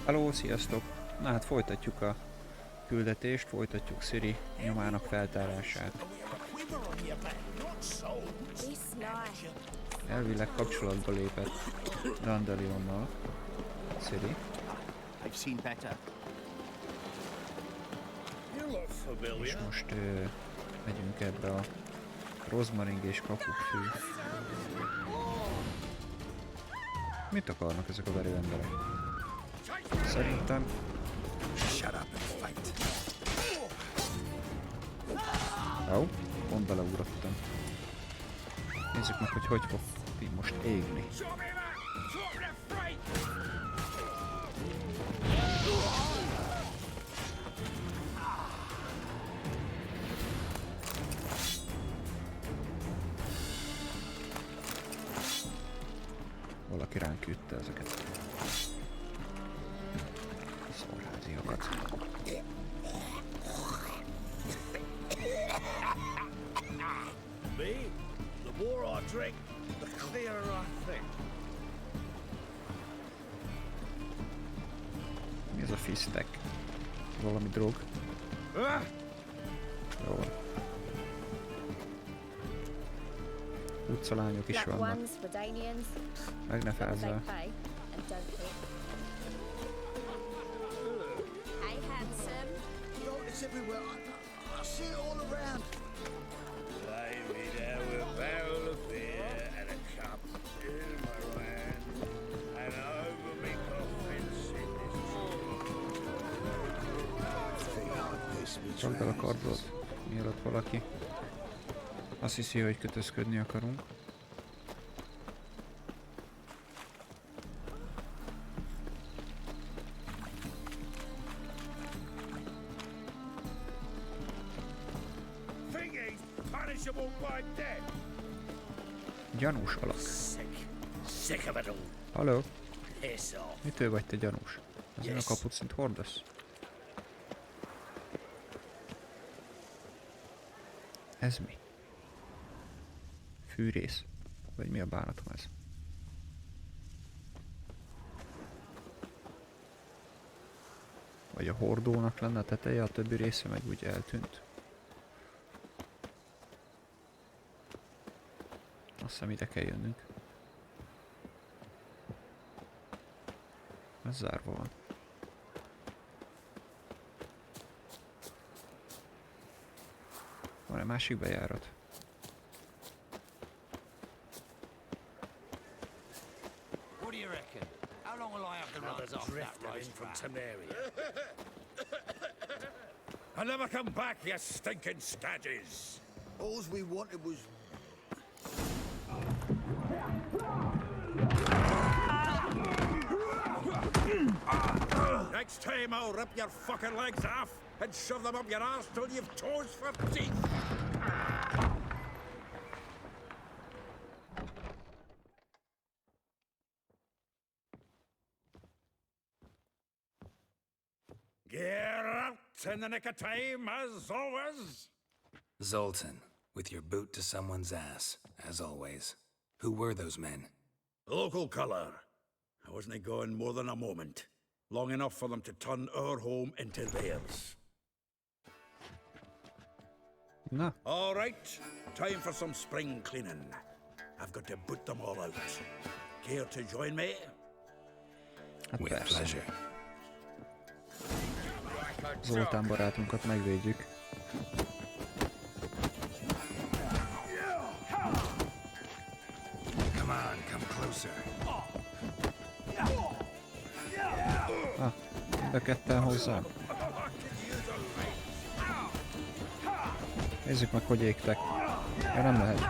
Halló, sziasztok! Na hát folytatjuk a küldetést, folytatjuk Siri nyomának feltárását. Elvileg kapcsolatba lépett Dandelionnal Siri. És most megyünk ebbe a rozmaring és kapukkfű. Mit akarnak ezek a verő emberek? Szerintem... Jó, pont beleugrottam. Nézzük meg, hogy fog most égni. Valaki ránk ütte ezeket. Szarháziakat. The more I drink, the clearer I think. Mi ez a fisztek? Valami drog? Jó. Utcalányok is vannak. Meg ne fázzál. Csak be a kardot, mielőtt valaki azt hiszi, hogy kötözködni akarunk. Gyanús alak. Halló? Mitől vagy te gyanús? Ezen a kapucint hordasz? Ez mi? Fűrész? Vagy mi a bánatom ez? Vagy a hordónak lenne a teteje, a többi része meg úgy eltűnt. Azt hiszem ide kell jönnünk. Ez zárva van. Van egy másik bejárat? What do you reckon? How long will I have to run off that rice from Samaria? I'll never come back, you stinking stagges! All we wanted was... Next time I'll rip your fucking legs off and shove them up your ass till you've toes for teeth! Geralt, in the nick of time, as always! Zoltan, with your boot to someone's ass, as always. Who were those men? Local colour. I wasn't going more than a moment. Long enough for them to turn our home into theirs. Na. All right, time for some spring cleaning. I've got to boot them all out. Care to join me? Hát With persze. pleasure. Zoltán barátunkat megvédjük. Come on, come closer. Ah, de ketten hozzám. Nézzük meg, hogy égtek. Ja, nem lehet.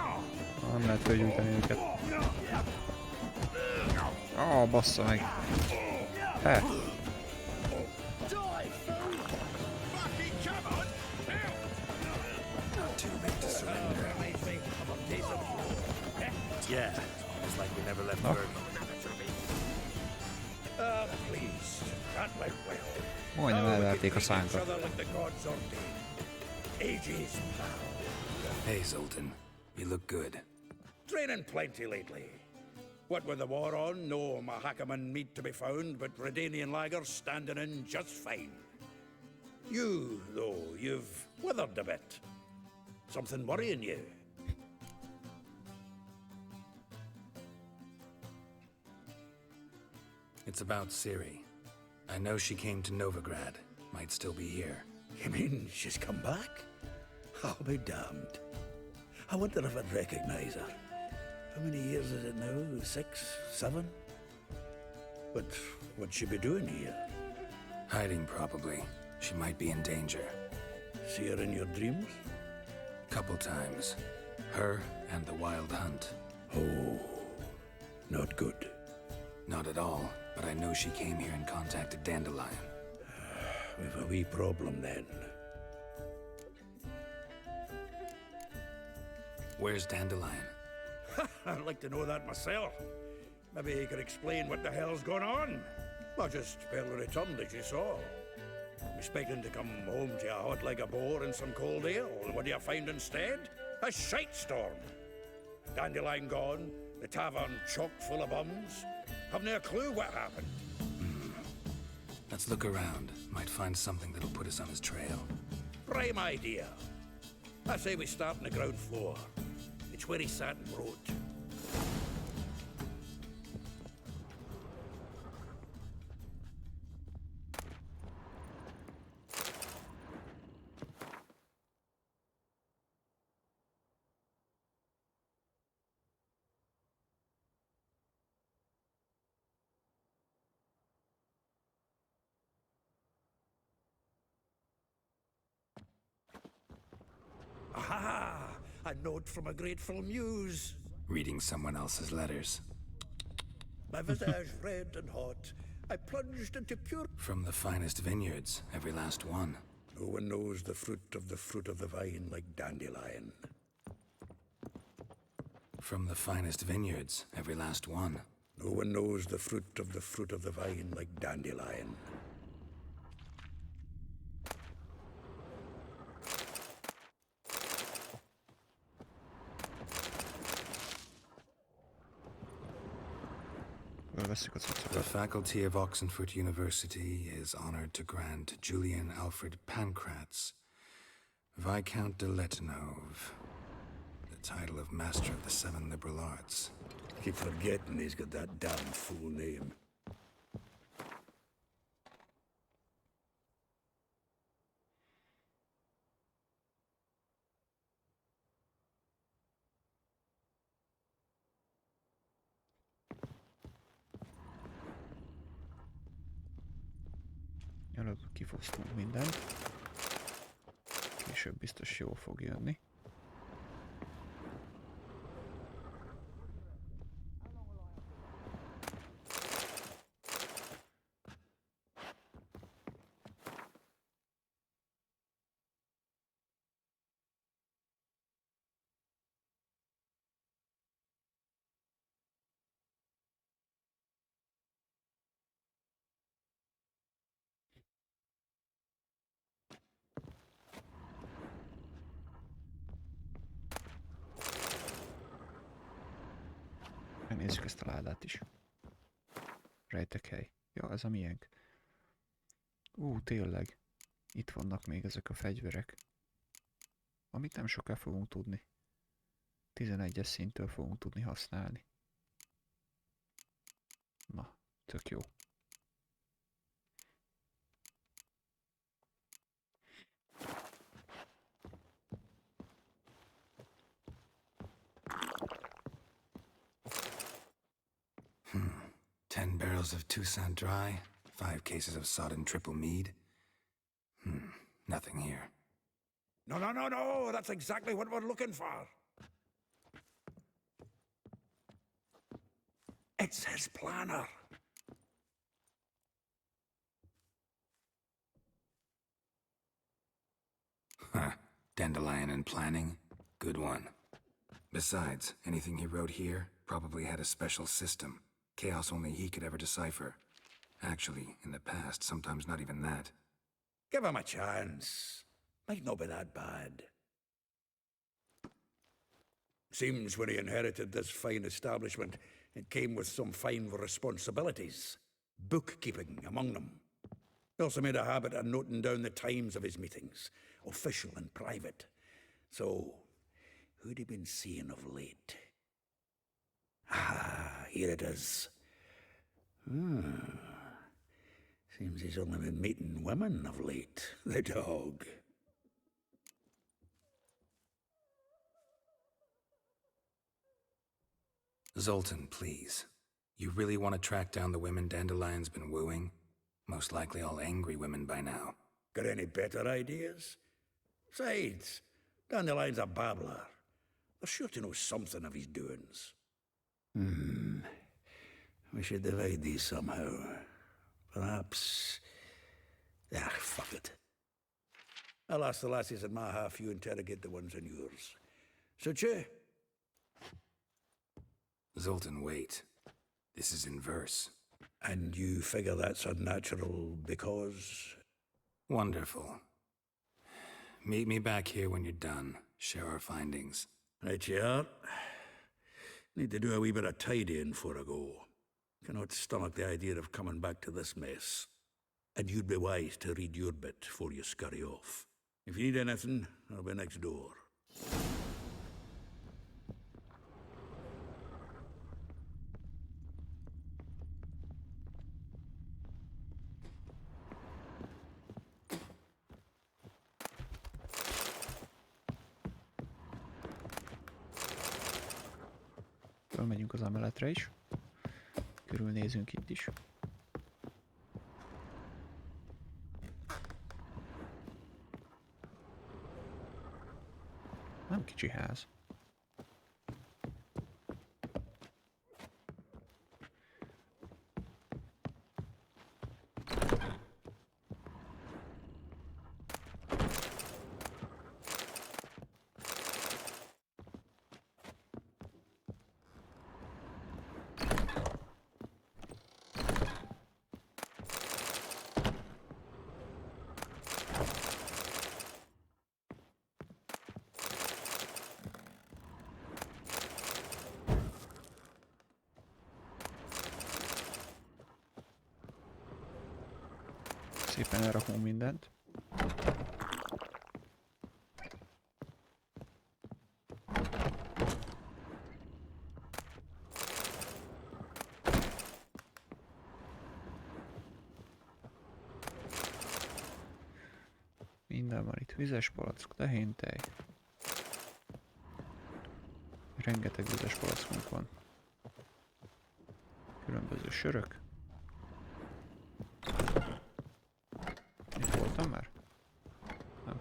Nem lehet fölgyújtani őket. Bassza meg. Yeah, it's like we never left Bergen. Please, that went well. Majdnem elverték a szánkat. Ages, pal. Hey, Zoltan, you look good. Training plenty lately. What with the war on, no Mahakaman meat to be found, but Redanian lagers standing in just fine. You, though, you've withered a bit. Something worrying you? It's about Ciri. I know she came to Novigrad. Might still be here. You mean she's come back? I'll be damned. I wonder if I'd recognize her. How many years is it now? 6, 7? But what'd she be doing here? Hiding, probably. She might be in danger. See her in your dreams? Couple times. Her and the Wild Hunt. Oh, not good. Not at all, but I know she came here and contacted Dandelion. We've a wee problem then. Where's Dandelion? I'd like to know that myself. Maybe he could explain what the hell's going on. I just barely returned, as you saw. I'm expecting to come home to a hot like a boar and some cold ale. What do you find instead? A shite storm. Dandelion gone, the tavern chock full of bums. Haven't a clue what happened. Let's look around. Might find something that'll put us on his trail. Prime idea. I say we start on the ground floor. It's where he sat and wrote. Aha! A note from a grateful muse. Reading someone else's letters. My visage red and hot, I plunged into pure... From the finest vineyards, every last one. No one knows the fruit of the vine like Dandelion. From the finest vineyards, every last one. No one knows the fruit of the vine like Dandelion. Fölvesszük a The cuccokat. faculty of Oxenford University is honored to grant Julian Alfred Pancratz, Viscount de Letonov, the title of Master of the Seven Liberal Arts. Keep forgetting he's got that damn full name. Előbb kifosztunk mindent. Később biztos jól fog jönni. Nézzük ezt a ládát is. Rejtekhely. Ja, ez a miénk. Tényleg. Itt vannak még ezek a fegyverek. Amit nem soká fogunk tudni. 11-es szinttől fogunk tudni használni. Na, tök jó. Hmm. 10 barrels of Toussaint Dry, 5 cases of sodden triple mead. Nothing here. No, no, no, no! That's exactly what we're looking for! It's his planner! Huh. Dandelion and planning? Good one. Besides, anything he wrote here probably had a special system. Chaos only he could ever decipher. Actually, in the past, sometimes not even that. Give him a chance. Might not be that bad. Seems when he inherited this fine establishment, It came with some fine responsibilities, bookkeeping among them. He also made a habit of noting down the times of his meetings, official and private. So, who'd he been seeing of late? Ah, here it is. Seems he's only been meeting women of late, the dog. Zoltan, please. You really want to track down the women Dandelion's been wooing? Most likely all angry women by now. Got any better ideas? Besides, Dandelion's a babbler. They're sure to know something of his doings. We should divide these somehow. Perhaps... Ah, fuck it. I'll ask the lassies in my half, you interrogate the ones in yours. Such a... Zoltan, wait. This is in verse. And you figure that's unnatural because... Wonderful. Meet me back here when you're done. Share our findings. Right you are. Need to do a wee bit of tidying before I go. Cannot stomach the idea of coming back to this mess. And you'd be wise to read your bit before you scurry off. If you need anything, I'll be next door. Fölmegyünk az emeletre is. Körülnézünk itt is. Nem kicsi ház. Szépen elrakunk mindent. Minden van itt. Vizes palack, tehéntej. Rengeteg vizes palackunk van. Különböző sörök. Itt voltam már? Nem.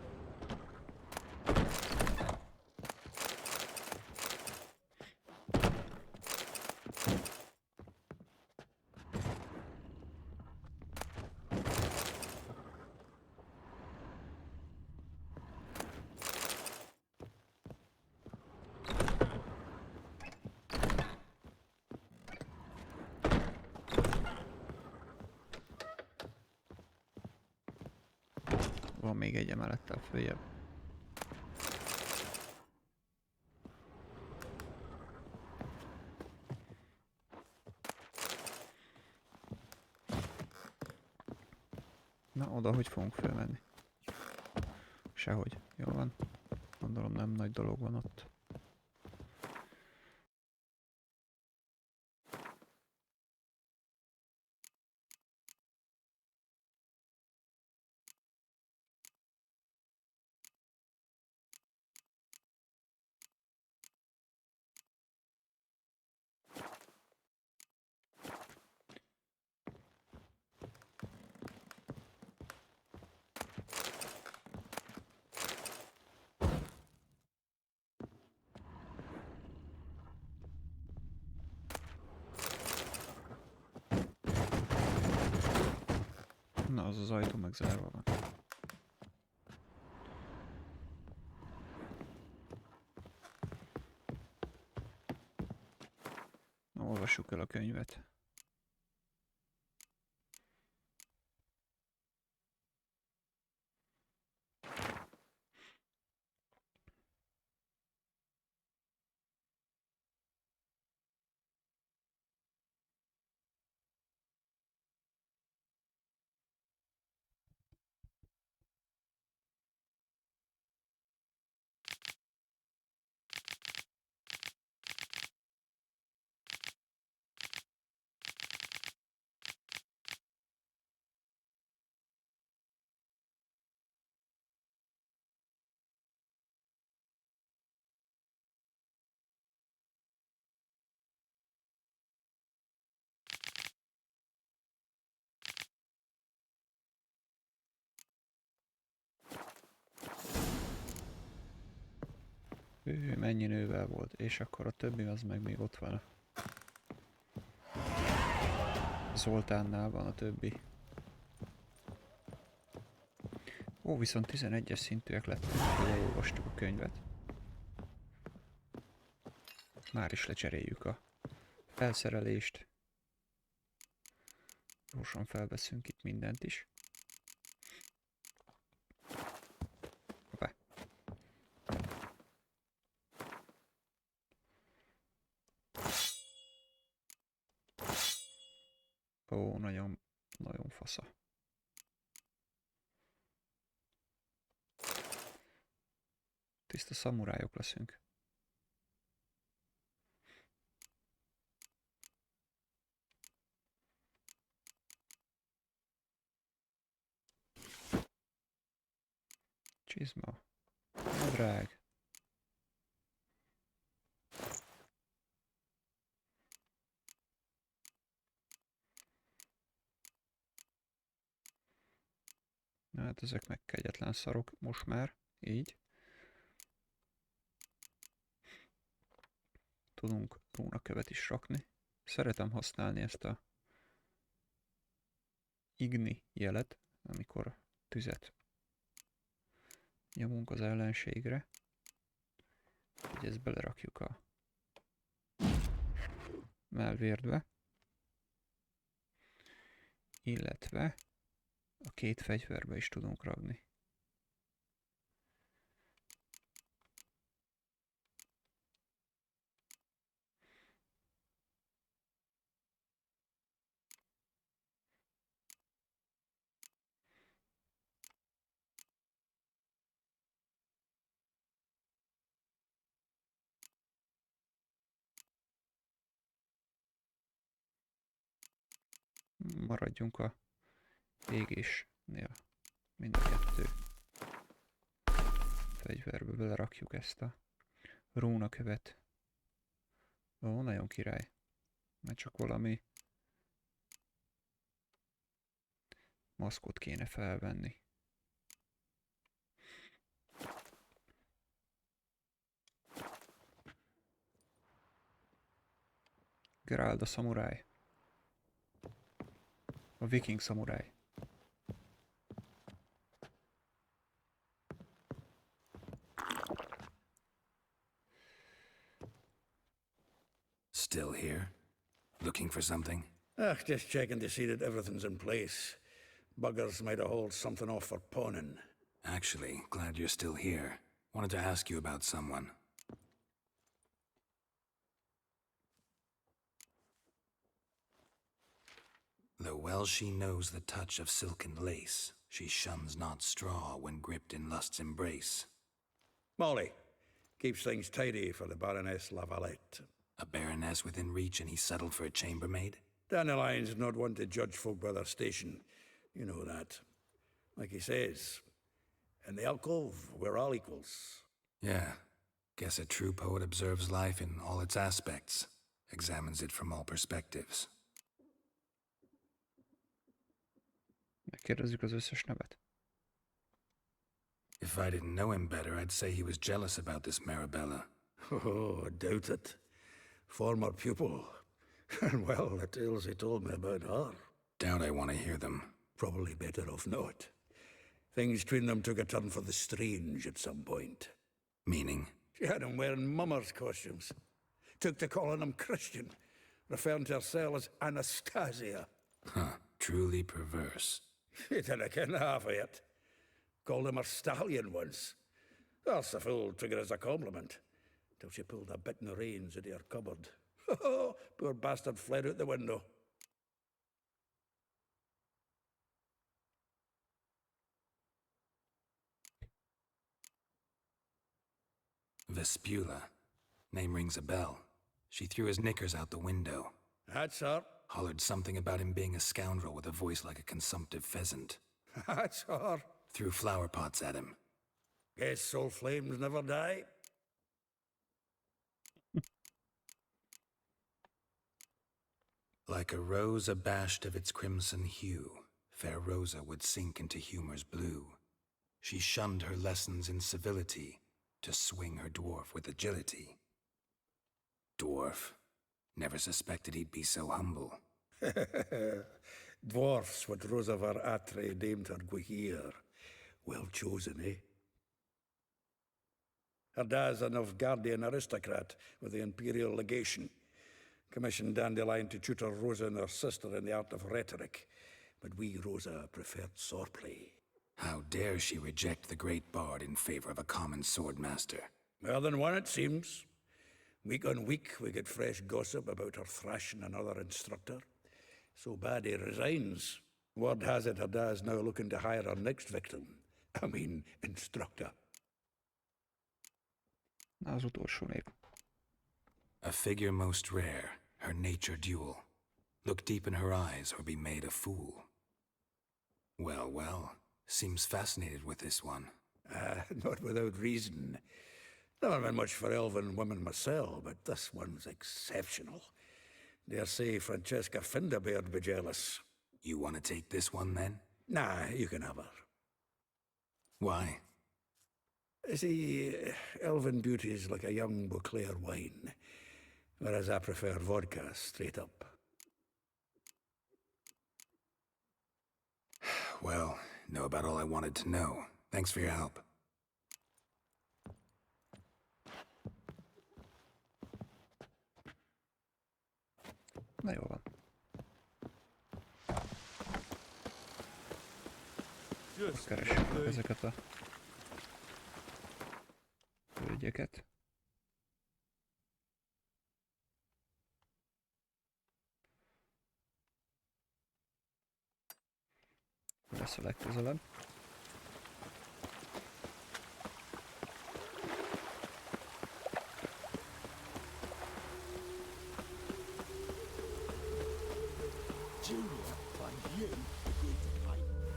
Van még egy emelettel följebb. Na, oda hogy fogunk fölmenni? Sehogy. Jó van. Gondolom nem nagy dolog van ott. Na, az az ajtó meg zárva van. Na, olvassuk el a könyvet. Mennyi nővel volt, és akkor a többi az meg még ott van. Zoltánnál van a többi. Ó, viszont 11-es szintűek lettünk, hogy elolvastuk a könyvet. Már is lecseréljük a felszerelést. Gyorsan felveszünk itt mindent is. Hoppá. Ó, nagyon fasza. Tiszta szamurájok leszünk. Csizma. Nadrág. Na hát ezek meg kegyetlen szarok most már, így. Tudunk rónakövet is rakni. Szeretem használni ezt a igni jelet, amikor tüzet nyomunk az ellenségre. Hogy ezt belerakjuk a mellvérdbe. Illetve a két fegyverbe is tudunk rakni. Maradjunk a égésnél. Mind a kettő fegyverbe belerakjuk ezt a rónakövet. Ó, nagyon király. Mert csak valami maszkot kéne felvenni. Geralt a szamuráj. A viking szamuráj. Still here? Looking for something? Just checking to see that everything's in place. Buggers might have hauled something off for pawning. Actually, glad you're still here. Wanted to ask you about someone. Though well she knows the touch of silken lace, she shuns not straw when gripped in lust's embrace. Molly keeps things tidy for the Baroness Avallac'h. A baroness within reach and he settled for a chambermaid? Dandelion's not one to judge folk by their station. You know that. Like he says, in the alcove, we're all equals. Yeah. Guess a true poet observes life in all its aspects, examines it from all perspectives. Megkérdezzük az összes nevet. If I didn't know him better, I'd say he was jealous about this Marabella. Oh, I doubt it. Former pupil. And well, the tales he told me about her. Doubt I want to hear them. Probably better off not. Things between them took a turn for the strange at some point. Meaning? She had him wearing mummers' costumes. Took to calling him Christian, referring to herself as Anastasia. Huh. Truly perverse. He didn't ken half of it. Called him her stallion once. That's the fool took it as a compliment. Till she pulled a bit in the reins into her cupboard. Poor bastard fled out the window. Vespula. Name rings a bell. She threw his knickers out the window. That's her. Hollered something about him being a scoundrel with a voice like a consumptive pheasant. That's her. Threw flower pots at him. Guess soul flames never die. Like a rose abashed of its crimson hue, fair Rosa would sink into humor's blue. She shunned her lessons in civility, to swing her dwarf with agility. Dwarf. Never suspected he'd be so humble. Dwarfs what Rosavar Atre named her Gwihir. Well chosen, eh? Her dad's a Novgardian aristocrat with the Imperial Legation. Commissioned Dandelion to tutor Rosa and her sister in the art of rhetoric. But we, Rosa, preferred swordplay. How dare she reject the great bard in favor of a common swordmaster? More than one, it seems. Week on week, we get fresh gossip about her thrashing another instructor. So bad he resigns. Word has it her dad's now looking to hire her next victim. I mean, instructor. Na, az utolsó név. A figure most rare, her nature dual. Look deep in her eyes or be made a fool. Well, well, seems fascinated with this one. Not without reason. Never been much for elven women myself, but this one's exceptional. Dare say Francesca Finderbeard be jealous. You want to take this one then? Nah, you can have her. Why? See, elven beauty is like a young Beauclair wine, whereas I prefer vodka straight up. Well, know about all I wanted to know. Thanks for your help. Na jó van. Keressük meg ezeket a hölgyeket. Mi lesz a legközelebb?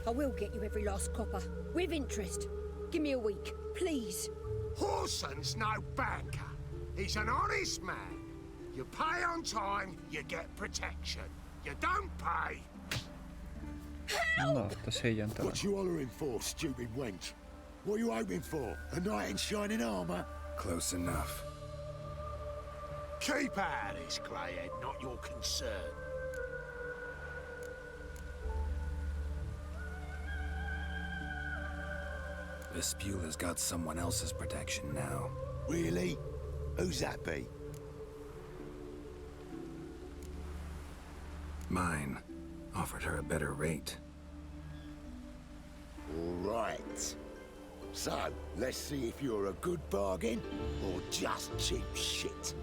I will get you every last copper, with interest. Give me a week, please. Horson's no banker. He's an honest man. You pay on time, you get protection. You don't pay. Na, te szégyentelen. What you hollering for, stupid wench? What you hoping for? A knight in shining armor? Close enough. Keep out of this, greyhead, not your concern. Vespula's got someone else's protection now. Really? Who's that be? Mine. Offered her a better rate. All right. So, let's see if you're a good bargain or just cheap shit.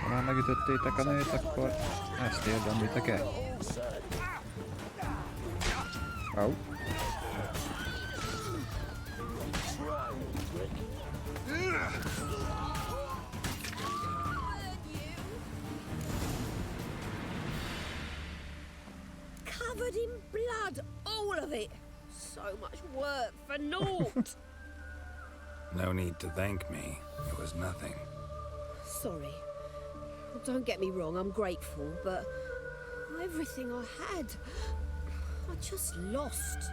Ha már megütöttétek a nőt, akkor ezt érdemlitek el. Au. Covered in blood, all of it. So much work for naught. No need to thank me. It was nothing. Sorry. Don't get me wrong, I'm grateful, but everything I had, I just lost.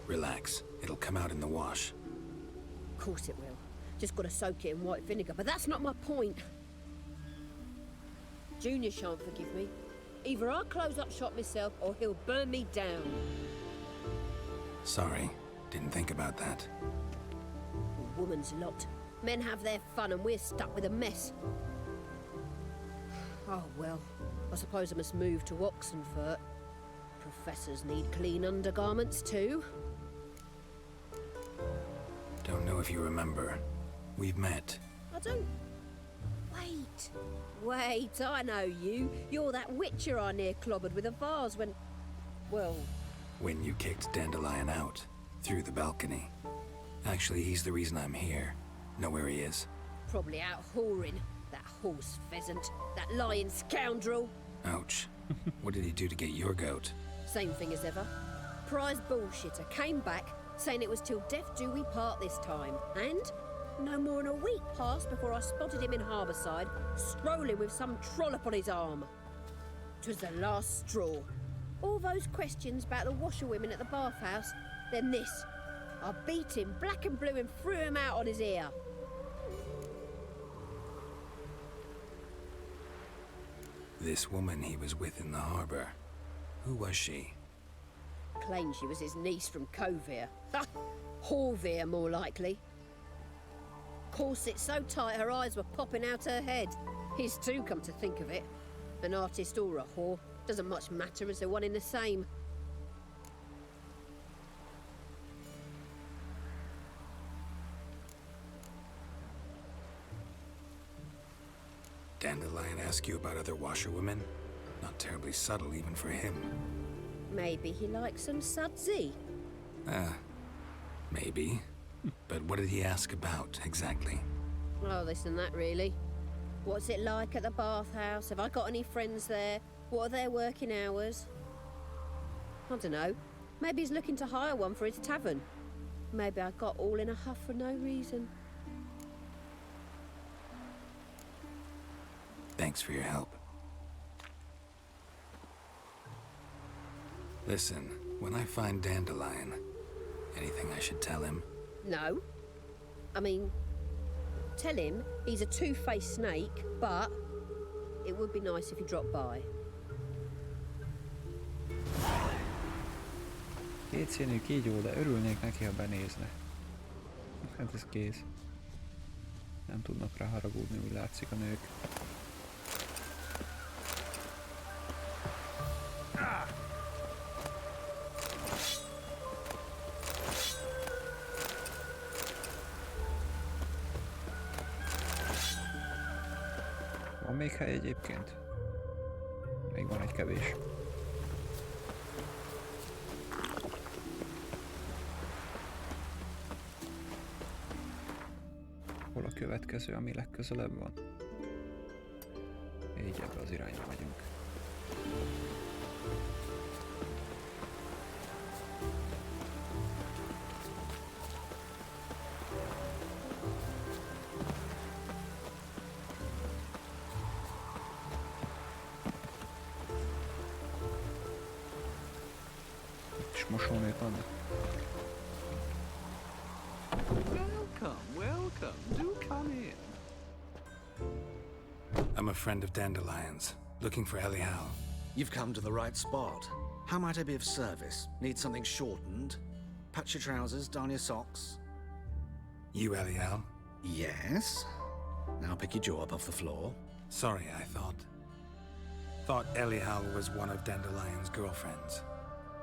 Relax. It'll come out in the wash. Of course it will. Just gotta soak it in white vinegar, but that's not my point. Junior shan't forgive me. Either I'll close up shop myself or he'll burn me down. Sorry. Didn't think about that. A woman's lot. Men have their fun and we're stuck with a mess. Oh well, I suppose I must move to Oxenfurt. Professors need clean undergarments too. Don't know if you remember. We've met. I don't... Wait, I know you. You're that witcher I near clobbered with a vase when... Well... When you kicked Dandelion out. Through the balcony. Actually, he's the reason I'm here. Know where he is? Probably out whoring. That horse pheasant. That lying scoundrel. Ouch. What did he do to get your goat? Same thing as ever. Prize bullshitter came back, saying it was till death do we part this time. And No more than a week passed before I spotted him in Harbourside, strolling with some trollop on his arm. 'Twas the last straw. All those questions about the washerwomen at the bathhouse, then this. I beat him black and blue and threw him out on his ear. This woman he was with in the harbor. Who was she? Claimed she was his niece from Covere. Ha! Horvere, more likely. Corset so tight her eyes were popping out her head. His too, come to think of it. An artist or a whore. Doesn't much matter as they're one in the same. Dandelion ask you about other washerwomen? Not terribly subtle even for him. Maybe he likes some sudsy. Maybe. But what did he ask about, exactly? Oh, this and that, really. What's it like at the bathhouse? Have I got any friends there? What are their working hours? I don't know. Maybe he's looking to hire one for his tavern. Maybe I got all in a huff for no reason. Thanks for your help. Listen, when I find Dandelion, anything I should tell him? No. I mean, tell him he's a two-faced snake, but it would be nice if he dropped by. Kétszínű kígyó, de örülnék neki, ha benézne. Hát ez kész. Nem tudnak rá haragudni, úgy látszik a nők. Van még hely egyébként? Még van egy kevés. Hol a következő, ami legközelebb van? Így ebbe az irányba megyünk. És mosónők vannak. Welcome. Do come in. I'm a friend of Dandelion's, looking for Elial. You've come to the right spot. How might I be of service? Need something shortened? Patch your trousers, darn your socks. You Elial? Yes. Now pick your jaw up off the floor. Sorry, I thought Elial was one of Dandelion's girlfriends.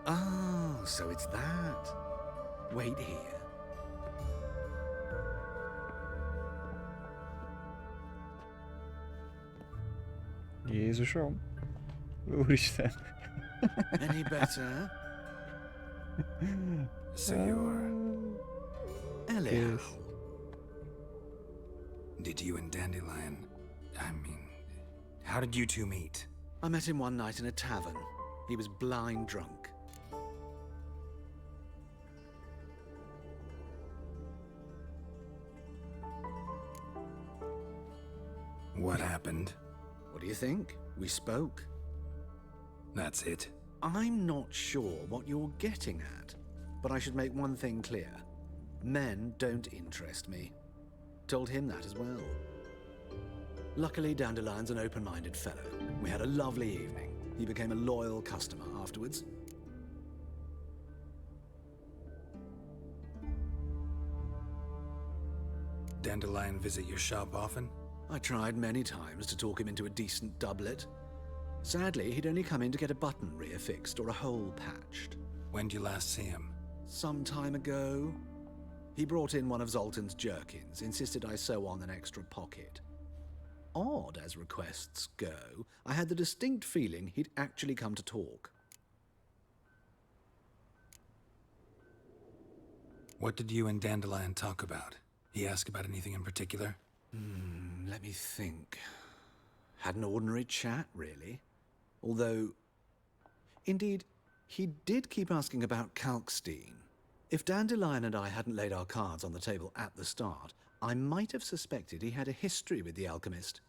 Oh, so it's that. Wait here. Jézusom! Úristen! Any better? So you're... Elial. Yes. Did you and Dandelion... how did you two meet? I met him one night in a tavern. He was blind drunk. What happened? What do you think? We spoke. That's it. I'm not sure what you're getting at, but I should make one thing clear. Men don't interest me. Told him that as well. Luckily, Dandelion's an open-minded fellow. We had a lovely evening. He became a loyal customer afterwards. Dandelion visit your shop often? I tried many times to talk him into a decent doublet. Sadly, he'd only come in to get a button reaffixed or a hole patched. When did you last see him? Some time ago. He brought in one of Zoltan's jerkins, insisted I sew on an extra pocket. Odd as requests go, I had the distinct feeling he'd actually come to talk. What did you and Dandelion talk about? He asked about anything in particular? Let me think. Had an ordinary chat, really. Although, indeed, he did keep asking about Kalkstein. If Dandelion and I hadn't laid our cards on the table at the start, I might have suspected he had a history with the alchemist.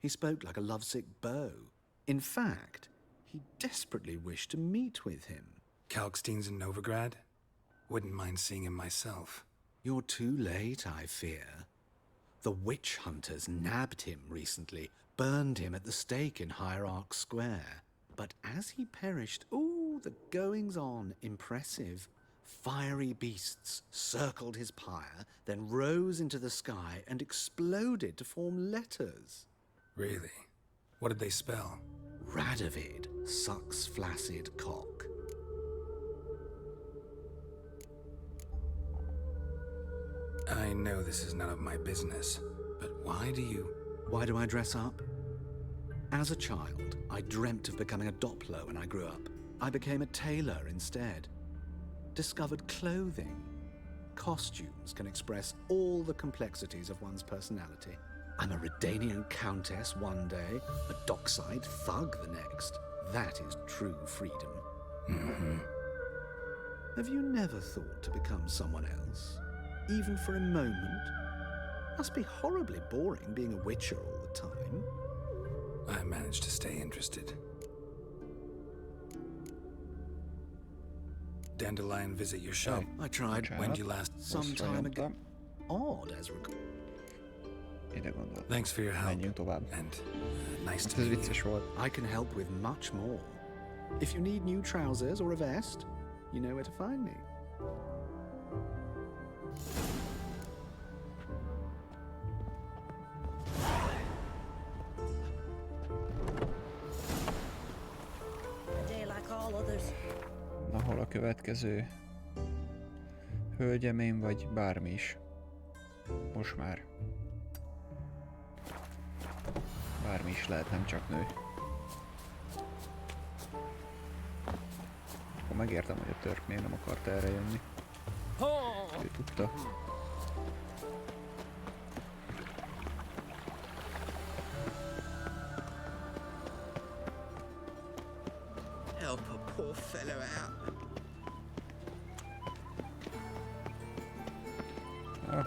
He spoke like a lovesick beau. In fact, he desperately wished to meet with him. Kalkstein's in Novigrad? Wouldn't mind seeing him myself. You're too late, I fear. The witch hunters nabbed him recently, burned him at the stake in Hierarch Square. But as he perished, ooh, the goings-on, impressive. Fiery beasts circled his pyre, then rose into the sky and exploded to form letters. Really? What did they spell? Radovid sucks flaccid cock. I know this is none of my business, but why do you... Why do I dress up? As a child, I dreamt of becoming a Doppler when I grew up. I became a tailor instead. Discovered clothing. Costumes can express all the complexities of one's personality. I'm a Redanian countess one day, a dockside thug the next. That is true freedom. Mm-hmm. Have you never thought to become someone else? Even for a moment? Must be horribly boring being a witcher all the time. I managed to stay interested. Dandelion visit your shop. I tried. When did you last... Some time ago. Odd as recall. Ide gondoltam. Thanks for your help. Menjünk tovább. And nice Hát to ez meet vicces you. volt. I can help with much more. If you need new trousers or a vest, you know where to find me. A day like all others. Na, hol a következő? Hölgyemém vagy bármi is. Most már. Bármi is lehet, nem csak nő. Akkor megértem, hogy a törp miért nem akart erre jönni. Ő tudta. Help a poor fellow out. Ah,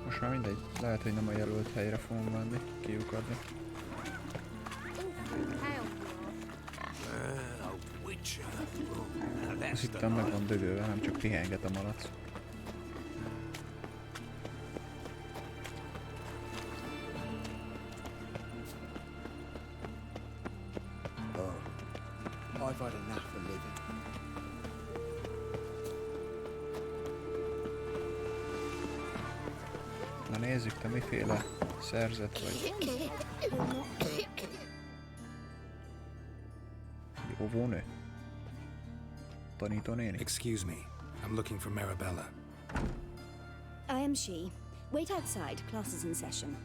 most már mindegy. Lehet, hogy nem a jelölt helyre fogunk menni, kiukadni. Azt hittem meg van dögölve, nem csak pihenget a malac. I've had enough of living. Na nézzük, te miféle szerzet vagy. Óvónő? Tanítónéni? Excuse me. I'm looking for Marabella. I am she. Wait outside. Class is in session.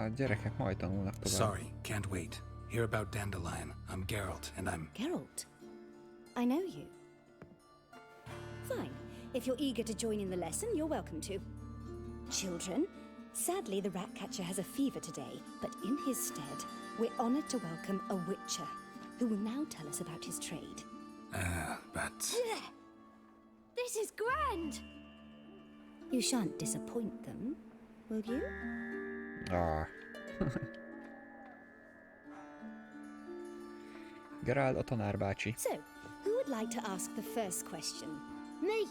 A gyerekek majd tanulnak tovább. Sorry, can't wait. Hear about Dandelion. I'm Geralt, and I'm... Geralt? I know you. Fine. If you're eager to join in the lesson, you're welcome to. Children, sadly the rat catcher has a fever today, but in his stead, we're honored to welcome a witcher, who will now tell us about his trade. But... This is grand! You shan't disappoint them, will you? Ah. Geralt a tanárbácsi. So, who would like to ask the first question? Me.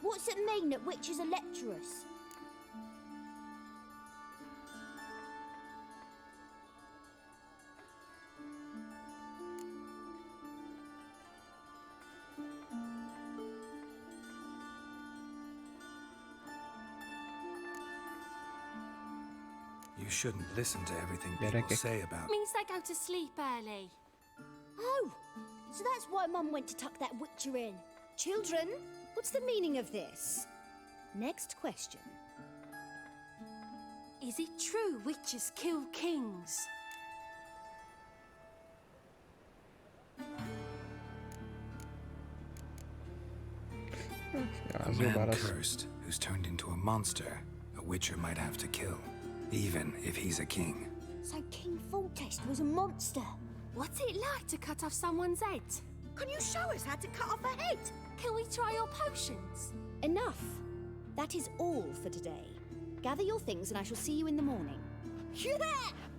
What's it mean that witches are lecturers? You shouldn't listen to everything Gyerekek. people say about... Means they go to sleep early. Oh, so that's why Mum went to tuck that witcher in. Children, what's the meaning of this? Next question. Is it true witches kill kings? Ja, A az jó man válasz. cursed, who's turned into a monster, a witcher might have to kill, even if he's a king. So King Foltest was a monster. What's it like to cut off someone's head? Can you show us how to cut off a head? Can we try your potions? Enough. That is all for today. Gather your things and I shall see you in the morning. Yeah!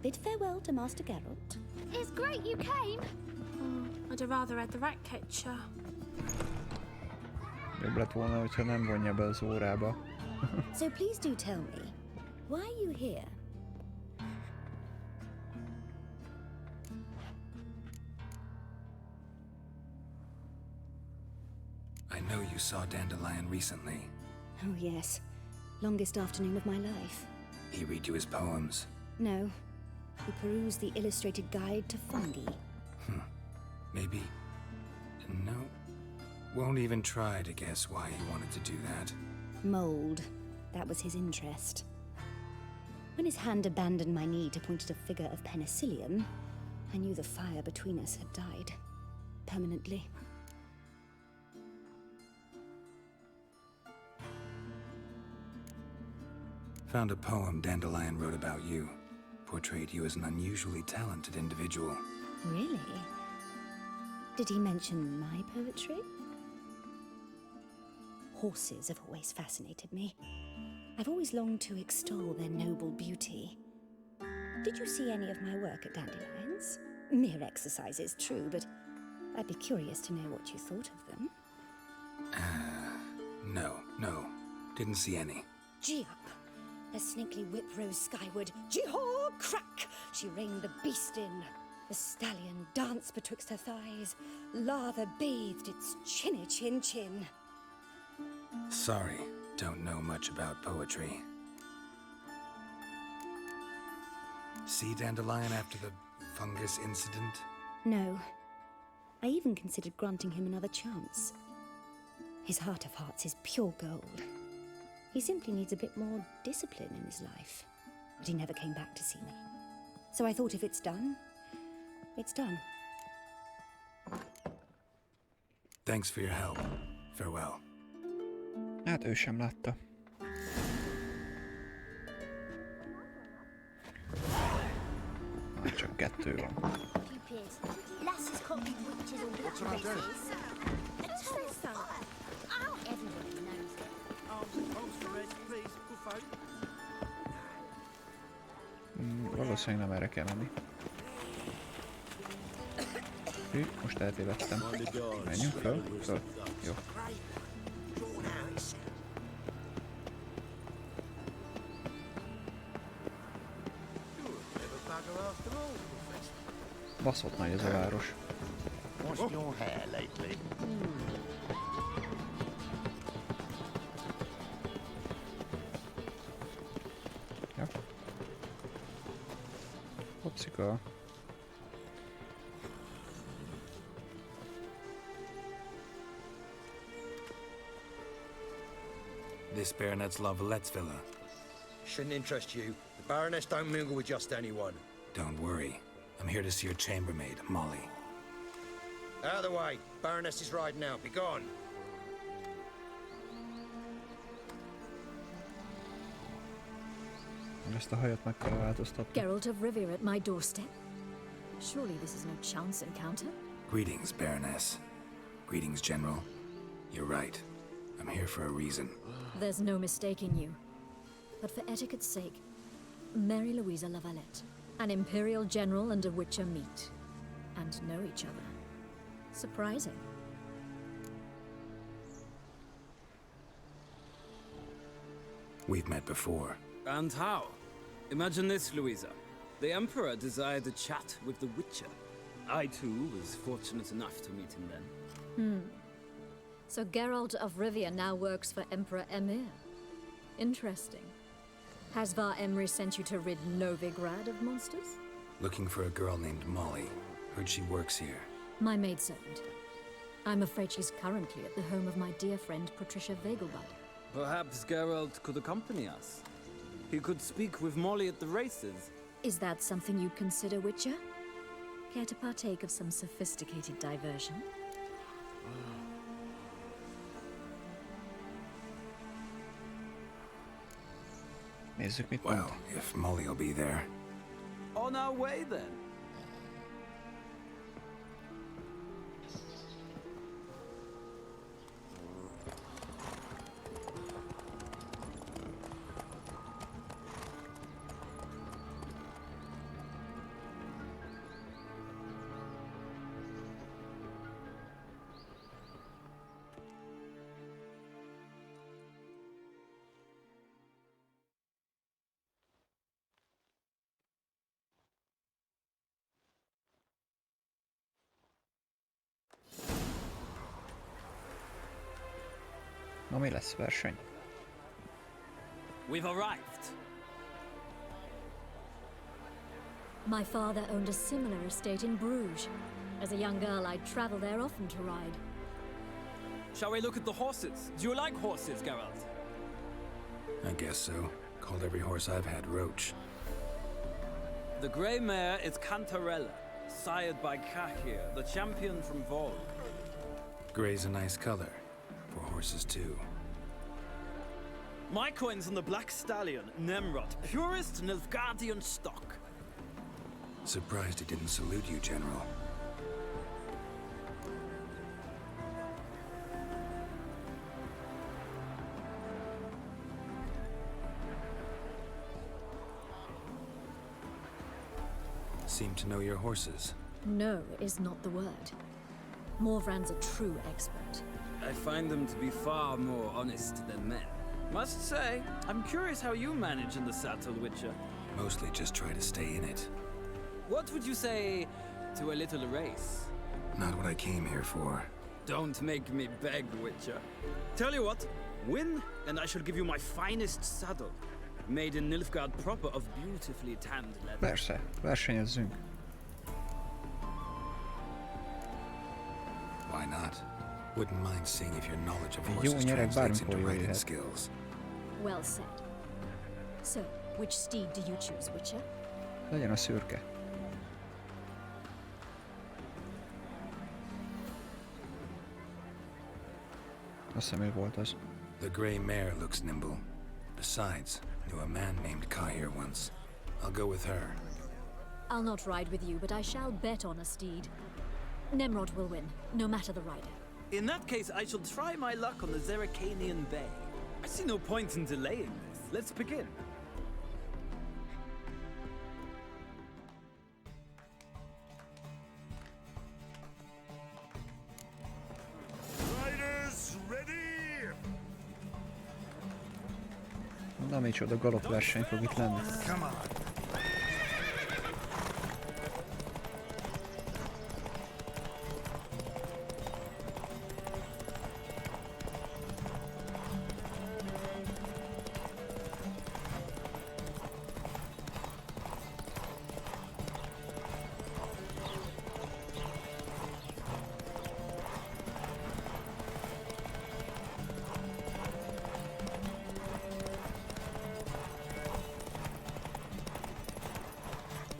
Bid farewell to Master Geralt. It's great you came. I'd have rather had the rat catcher. Jobb lett volna, hogyha nem vonja be az órába. So please do tell me, why are you here? I know you saw Dandelion recently. Oh yes, longest afternoon of my life. He read you his poems. No, he perused the illustrated guide to fungi. Maybe. No. Won't even try to guess why he wanted to do that. Mold, that was his interest. When his hand abandoned my knee to point at a figure of penicillium, I knew the fire between us had died. Permanently. Found a poem Dandelion wrote about you. Portrayed you as an unusually talented individual. Really? Did he mention my poetry? Horses have always fascinated me. I've always longed to extol their noble beauty. Did you see any of my work at Dandelions? Mere exercises, true, but I'd be curious to know what you thought of them. No. Didn't see any. Gee up! A snakely whip rose skyward. Gee-haw! Crack! She reined the beast in. The stallion danced betwixt her thighs. Lather bathed its chinny chin. Sorry, don't know much about poetry. See Dandelion after the fungus incident? No. I even considered granting him another chance. His heart of hearts is pure gold. He simply needs a bit more discipline in his life. But he never came back to see me. So I thought if it's done, it's done. Thanks for your help. Farewell. Hát ő sem látta. Már csak 2 van. Lass's copied witches on databases. Everybody knows it. Valószínűleg nem erre kell menni. Hű, most eltévedtem. Menjünk föl? Föl. Jó. Baszott nagy ez a város. What's your hair lately? Ja. Hopszika. This baronet's Avallac'h villa. Shouldn't interest you. The Baroness don't mingle with just anyone. Don't worry. I'm here to see your chambermaid, Molly. Out of the way. Baroness is riding out. Be gone. Ezt a hajat meg kell változtatni. Geralt of Rivia at my doorstep? Surely this is no chance encounter? Greetings, Baroness. Greetings, General. You're right. I'm here for a reason. There's no mistaking you. But for etiquette's sake, Mary Louisa Avallac'h, an Imperial General and a Witcher meet, and know each other. Surprising. We've met before. And how? Imagine this, Louisa. The Emperor desired a chat with the Witcher. I, too, was fortunate enough to meet him then. So Geralt of Rivia now works for Emperor Emir. Interesting. Has Var Emry sent you to rid Novigrad of monsters? Looking for a girl named Molly. Heard she works here. My maidservant. I'm afraid she's currently at the home of my dear friend Patricia Vegelbud. Perhaps Geralt could accompany us. He could speak with Molly at the races. Is that something you'd consider, Witcher? Care to partake of some sophisticated diversion? Nézzük, mit Well, mond. if Molly'll be there. On our way, then. Na mi lesz verseny? We've arrived. My father owned a similar estate in Bruges. As a young girl, I'd travel there often to ride. Shall we look at the horses? Do you like horses, Geralt? I guess so. Called every horse I've had Roach. The grey mare is Cantarella, sired by Kahir, the champion from Vol. Grey's a nice color. For horses, too. My coin's on the black stallion, Nemrod, purest Nilfgaardian stock. Surprised he didn't salute you, General. Seem to know your horses. No is not the word. Morvran's a true expert. I find them to be far more honest than men. Must say, I'm curious how you manage in the saddle, Witcher. Mostly just try to stay in it. What would you say to a little race? Not what I came here for. Don't make me beg, Witcher. Tell you what, win, and I shall give you my finest saddle. Made in Nilfgaard proper of beautifully tanned leather. Persze, versenyezzünk. Why not? Wouldn't mind seeing if your knowledge of Jó, horses nyerek, translates into bármikor riding jöhet. skills. Well said. So, which steed do you choose, Witcher? Legyen a szürke. Azt hiszem ő volt az. The gray mare looks nimble. Besides, knew a man named Kahir once. I'll go with her. I'll not ride with you, but I shall bet on a steed. Nemrod will win, no matter the rider. In that case, I shall try my luck on the Zeracanian Bay. I see no point in delaying this. Let's begin. Riders, ready! Na micsoda galopverseny fog itt lenni. Come on.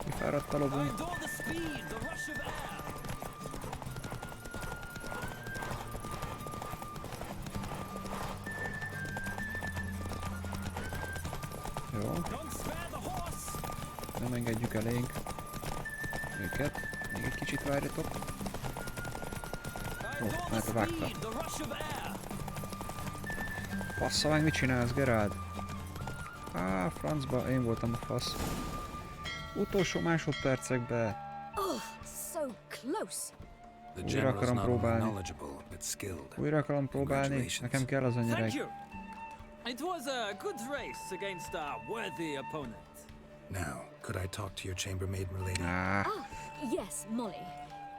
Kifáradt a lovunk. Jó. Nem engedjük elénk őket. Még egy kicsit várjatok. Ó, mert vágta. Bassza meg, mit csinálsz, Geralt? Á, francba, én voltam a fasz. Utolsó másodpercekbe. Oh, so close. Újra akarom próbálni. Újra akarom próbálni. Nekem kell az a nyereg. It was a good race against a worthy opponent. Now, could I talk to your chambermaid, milady? Ah. Yes, Molly.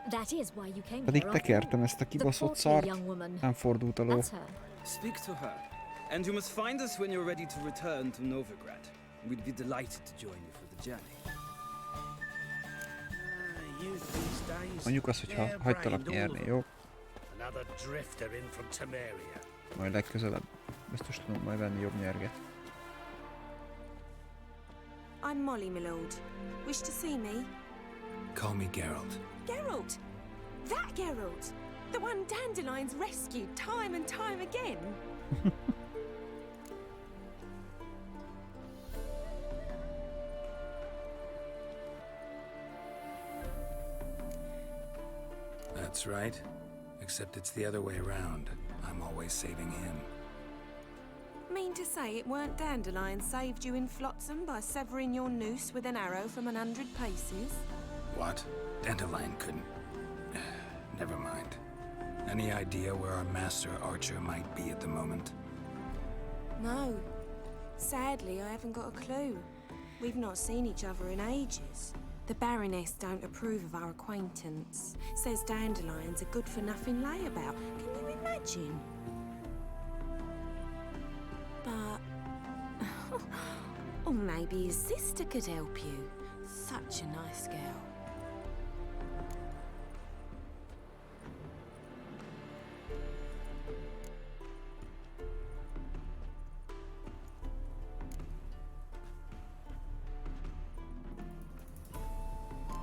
That is why you came Pedig here. tekertem ezt a kibaszott szart. Nem fordult a ló. Speak to her, and you must find us when you're ready to return to Novigrad. We'd be delighted to join you for the journey. Mondjuk azt, hogy hagytalak nyerni, jó? Another drifter in from Temeria. Majd legközelebb biztos tudunk majd venni jobb nyerget. I'm Molly, my lord. Wish to see me? Call me Geralt. Geralt! That Geralt! The one Dandelions rescued time and time again! That's right. Except it's the other way around. I'm always saving him. Mean to say it weren't Dandelion saved you in Flotsam by severing your noose with an arrow from 100 paces? What? Dandelion couldn't... Never mind. Any idea where our master archer might be at the moment? No. Sadly, I haven't got a clue. We've not seen each other in ages. The Baroness don't approve of our acquaintance. Says Dandelion's a good-for-nothing layabout. Can you imagine? But... or maybe his sister could help you. Such a nice girl.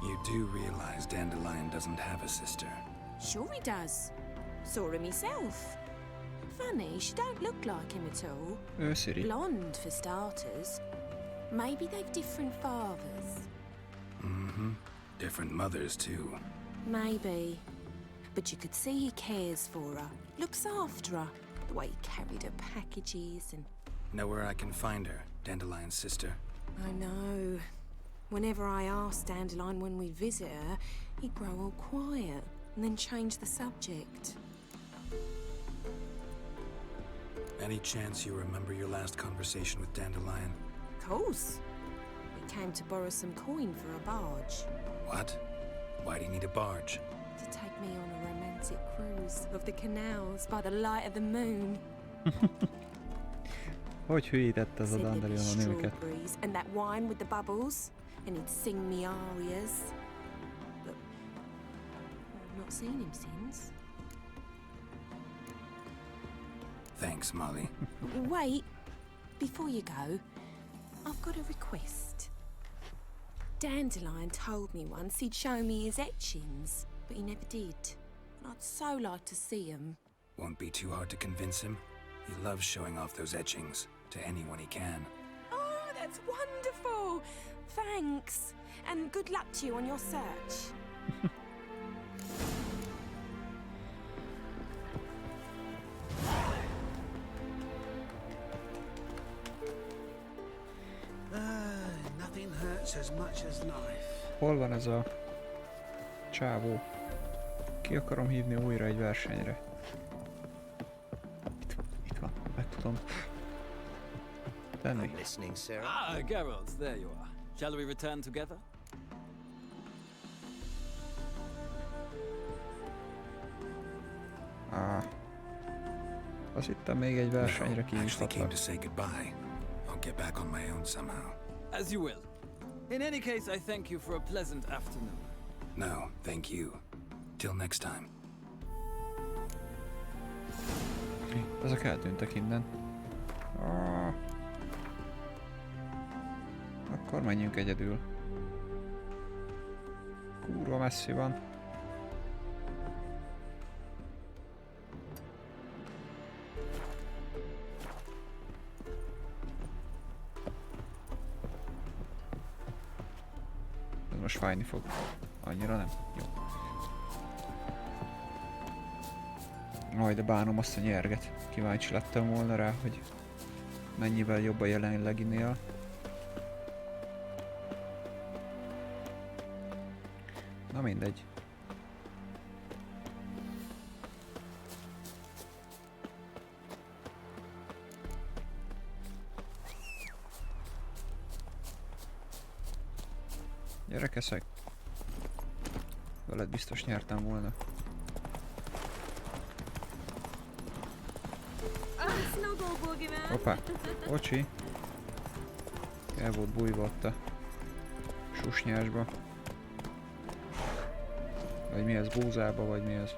You do realize Dandelion doesn't have a sister. Sure he does. Saw him himself. Funny, she don't look like him at all. Ősziri. Blonde, for starters. Maybe they've different fathers. Mm-hmm. Different mothers, too. Maybe. But you could see he cares for her. Looks after her. The way he carried her packages and... Know where I can find her, Dandelion's sister? I know. Whenever I asked Dandelion when we'd visit her, he'd grow all quiet and then change the subject. Any chance you remember your last conversation with Dandelion? Of course. He came to borrow some coin for a barge. What? Why do you need a barge? To take me on a romantic cruise of the canals by the light of the moon. Hogy hülyítette ez a Dandelion a nőket? And that wine with the bubbles. And he'd sing me arias. But I've not seen him since. Thanks, Molly. Wait, before you go, I've got a request. Dandelion told me once he'd show me his etchings, but he never did. And I'd so like to see them. Won't be too hard to convince him. He loves showing off those etchings to anyone he can. Oh, that's wonderful! Thanks, and good luck to you on your search. Nothing hurts as much as life. Hol van ez a csávó? Ki akarom hívni újra egy versenyre. Itt van, meg tudom tenni. Ah, Geralt, there you are. Shall we return together? Azt hittem még egy versenyre came to kihívtatlak. say goodbye. I'll get back on my own somehow. As you will. In any case, I thank you for a pleasant afternoon. No, thank you. Till next time. Ezek eltűntek innen. Akkor menjünk egyedül. Kurva messzi van. Ez most fájni fog. Annyira nem? Jó. Aj, de bánom azt a nyerget. Kíváncsi lettem volna rá, hogy mennyivel jobb a jelenleginél. Na mindegy. Gyerekeszek. Veled biztos nyertem volna. Hoppá, bocsi. El volt bújva ott a susnyásba. Vagy mi ez, búzába, vagy mi ez?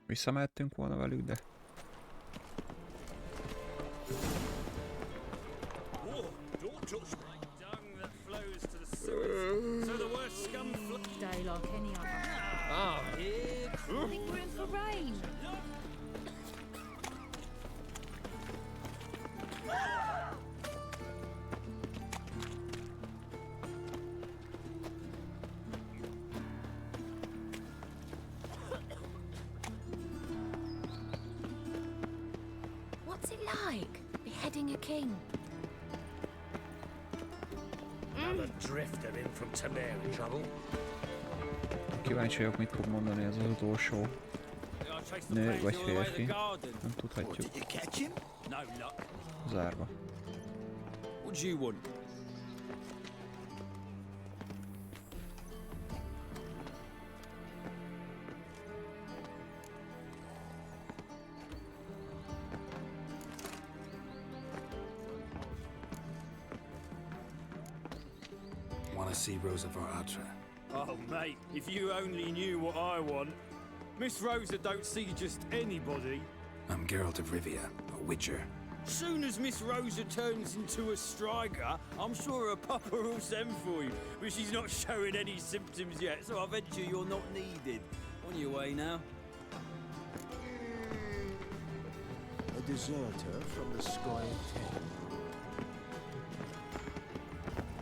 Visszamehettünk volna velük, de... What's it like, beheading a king? Another drifter in from Tamari trouble. Kíváncsi vagyok, mit fog mondani ez az utolsó nő vagy férfi. Nem tudhatjuk. Zárva. What do you want? Want to see Rosa Varatra? Oh, mate, if you only knew what I want. Miss Rosa don't see just anybody. I'm Geralt of Rivia, a witcher. Soon as Miss Rosa turns into a striker, I'm sure her papa will send for you. But she's not showing any symptoms yet, so I venture you're not needed. On your way now. A deserter from the Sky Ten.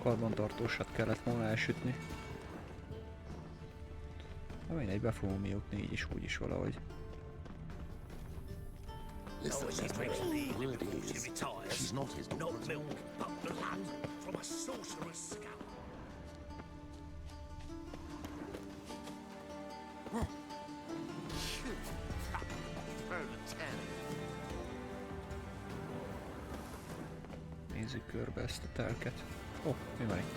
Karbantartósat kellett volna elsütni. Na mindegy, be fogom jutni így is, úgy is valahogy. Listen, she drinks lead before she retires. She's not his daughter. Not milk, but blood from a sorcerer's scalp. Nézzük körbe ezt a telket. Ó, mi van itt?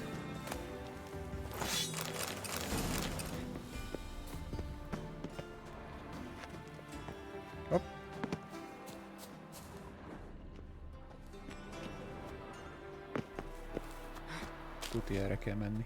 Hopp. Tuti erre kell menni.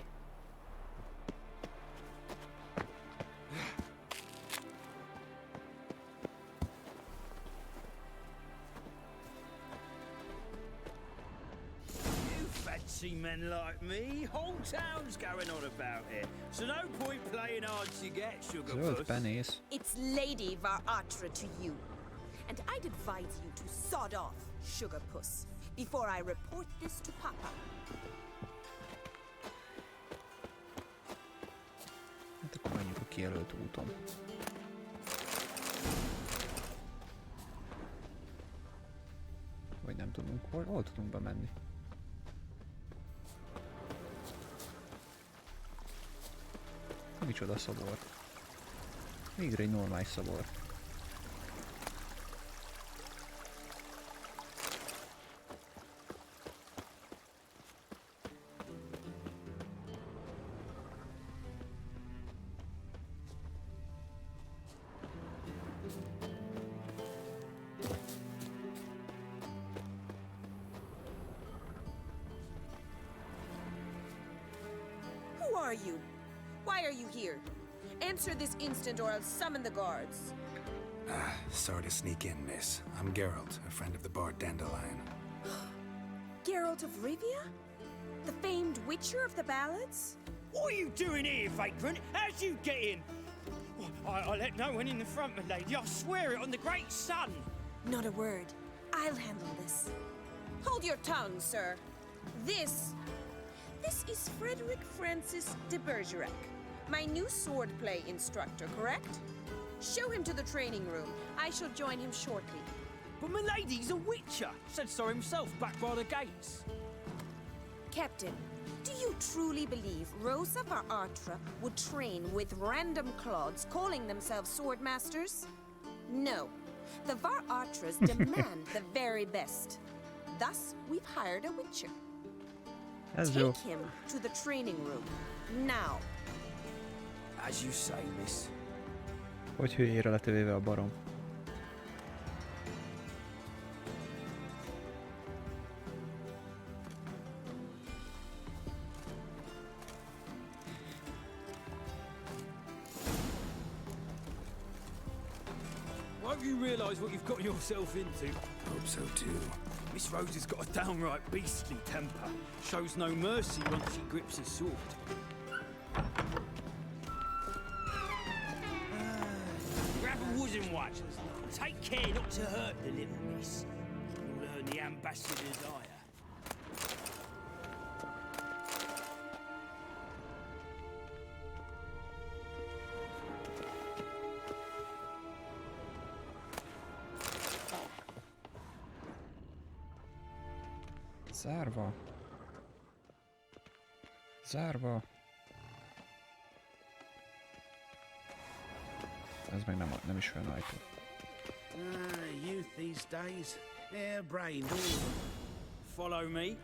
Men like me, whole town's going on about it. So no point playing hard to get, sugar puss. It's Lady Varatra to you. And I'd advise you to sod off, sugar puss, before I report this to Papa. Hát akkor menjünk a kijelölt úton. Vagy nem tudunk, hol tudunk bemenni? Micsoda szobor. Végre egy normális szobor. Who are you? Why are you here? Answer this instant or I'll summon the guards. Sorry to sneak in, miss. I'm Geralt, a friend of the bard Dandelion. Geralt of Rivia? The famed witcher of the ballads? What are you doing here, vagrant? How'd you get in? I let no one in the front, my lady. I swear it on the great sun. Not a word. I'll handle this. Hold your tongue, sir. This is Frederick Francis de Bergerac, my new swordplay instructor, correct? Show him to the training room. I shall join him shortly. But my lady's a witcher. Said so himself back by the gates. Captain, do you truly believe Rosa Varatra would train with random clods calling themselves swordmasters? No. The Varatras demand the very best. Thus, we've hired a witcher. Take him to the training room, now. As you say, miss. Hogy hülyére lett véve a barom. Won't you realise what you've got yourself into? Hope so too. Miss Rosa's got a downright beastly temper. Shows no mercy once she grips a sword. Grab a wooden one. Take care not to hurt the little miss. You'll earn the ambassador's ire. Zárva. Zárva. Ez meg nem is olyan ajtó. Youth these days, harebrained all of them. Follow me.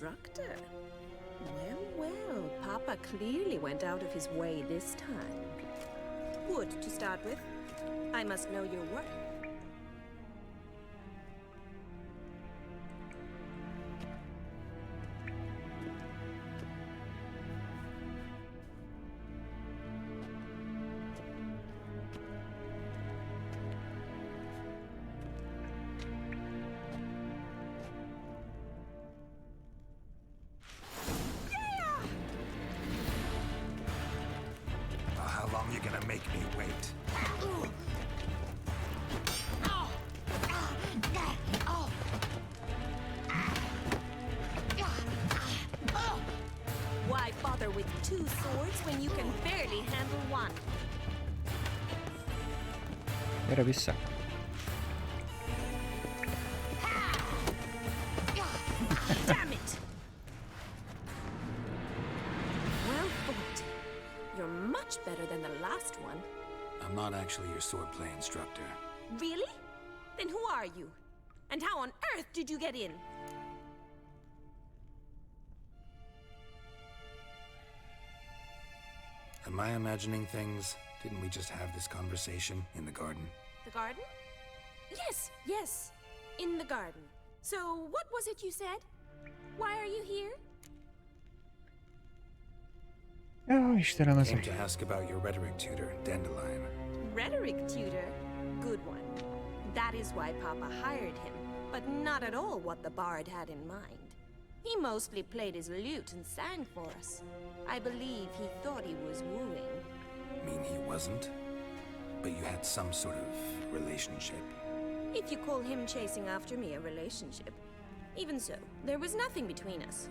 instructor. Well, well, Papa clearly went out of his way this time. Wood, to start with. I must know your worth. How long you gonna make me wait? Why bother with two swords when you can barely handle one? Gyere vissza. Damn it! Well fought. You're much better than the last one. I'm not actually your swordplay instructor. Really? Then who are you? And how on earth did you get in? Am I imagining things? Didn't we just have this conversation in the garden? The garden? Yes, yes. In the garden. So, what was it you said? Why are you here? Jó, Istenem, Came to ask about your rhetoric tutor, Dandelion. Rhetoric tutor? Good one. That is why Papa hired him, but not at all what the bard had in mind. He mostly played his lute and sang for us. I believe he thought he was wooing. Mean he wasn't? But you had some sort of relationship. If you call him chasing after me a relationship. Even so, there was nothing between us.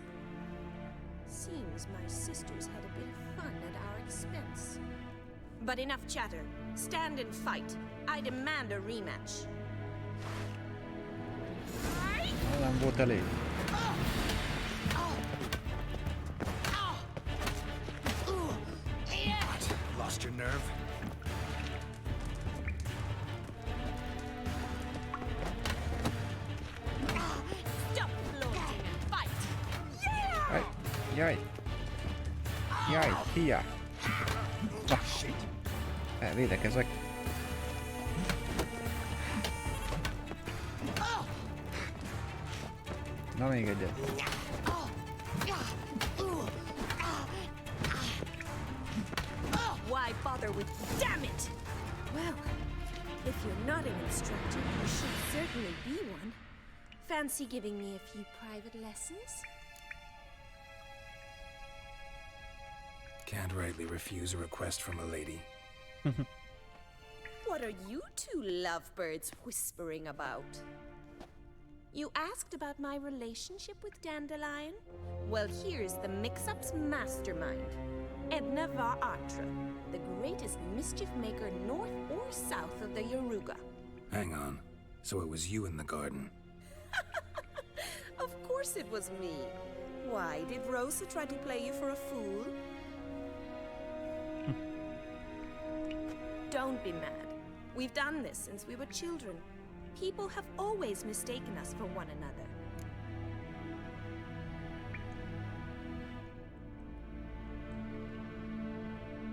Seems my sisters had a bit of fun at our expense. But enough chatter. Stand and fight. I demand a rematch. Nem volt elég. What? Lost your nerve? Stop floating and fight! Jaj, jaj. Jaj, hiá. Na. Elvédekezek. Na még egyet. Why bother with damn it? Well, if you're not an instructor, you should certainly be one. Fancy giving me a few private lessons? Can't rightly refuse a request from a lady. What are you two lovebirds whispering about? You asked about my relationship with Dandelion? Well, here's the mix-up's mastermind. Edna var Atra, the greatest mischief maker north or south of the Yaruga. Hang on. So it was you in the garden. Of course it was me. Why, did Rosa try to play you for a fool? Don't be mad. We've done this since we were children. People have always mistaken us for one another.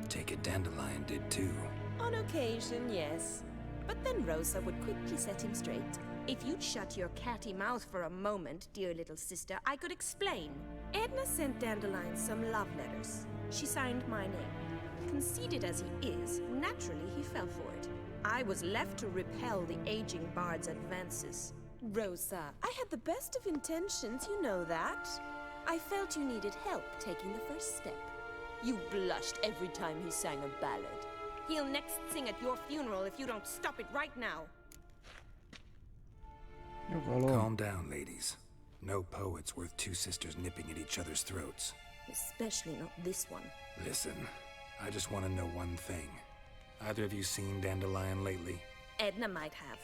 Take it Dandelion did too. On occasion, yes. But then Rosa would quickly set him straight. If you'd shut your catty mouth for a moment, dear little sister, I could explain. Edna sent Dandelion some love letters. She signed my name. Conceited as he is, naturally he fell for it. I was left to repel the aging bard's advances. Rosa, I had the best of intentions, you know that. I felt you needed help taking the first step. You blushed every time he sang a ballad. He'll next sing at your funeral if you don't stop it right now. Calm down, ladies. No poet's worth two sisters nipping at each other's throats. Especially not this one. Listen, I just want to know one thing. Either of you seen Dandelion lately? Edna might have.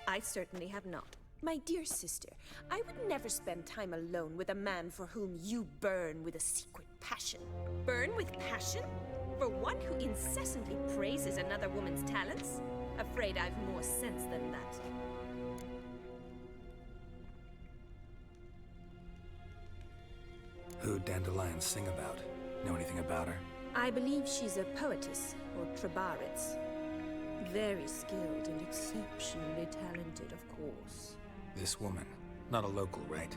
I certainly have not. My dear sister, I would never spend time alone with a man for whom you burn with a secret passion. Burn with passion? For one who incessantly praises another woman's talents? Afraid I've more sense than that. Who'd Dandelion sing about? Know anything about her? I believe she's a poetess, or trabaritz. Very skilled and exceptionally talented, of course. This woman. Not a local, right?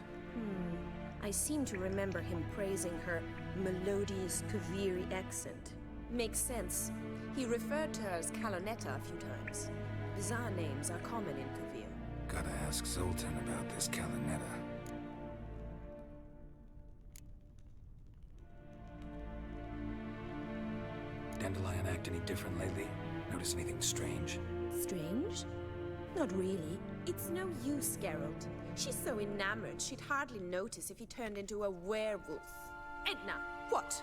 I seem to remember him praising her melodious Kaviri accent. Makes sense. He referred to her as Kalonetta a few times. Bizarre names are common in Kavir. Gotta ask Zoltan about this Kalonetta. Dandelion act any different lately? Notice anything strange? Strange? Not really. It's no use, Geralt. She's so enamored, she'd hardly notice if he turned into a werewolf. Edna, what?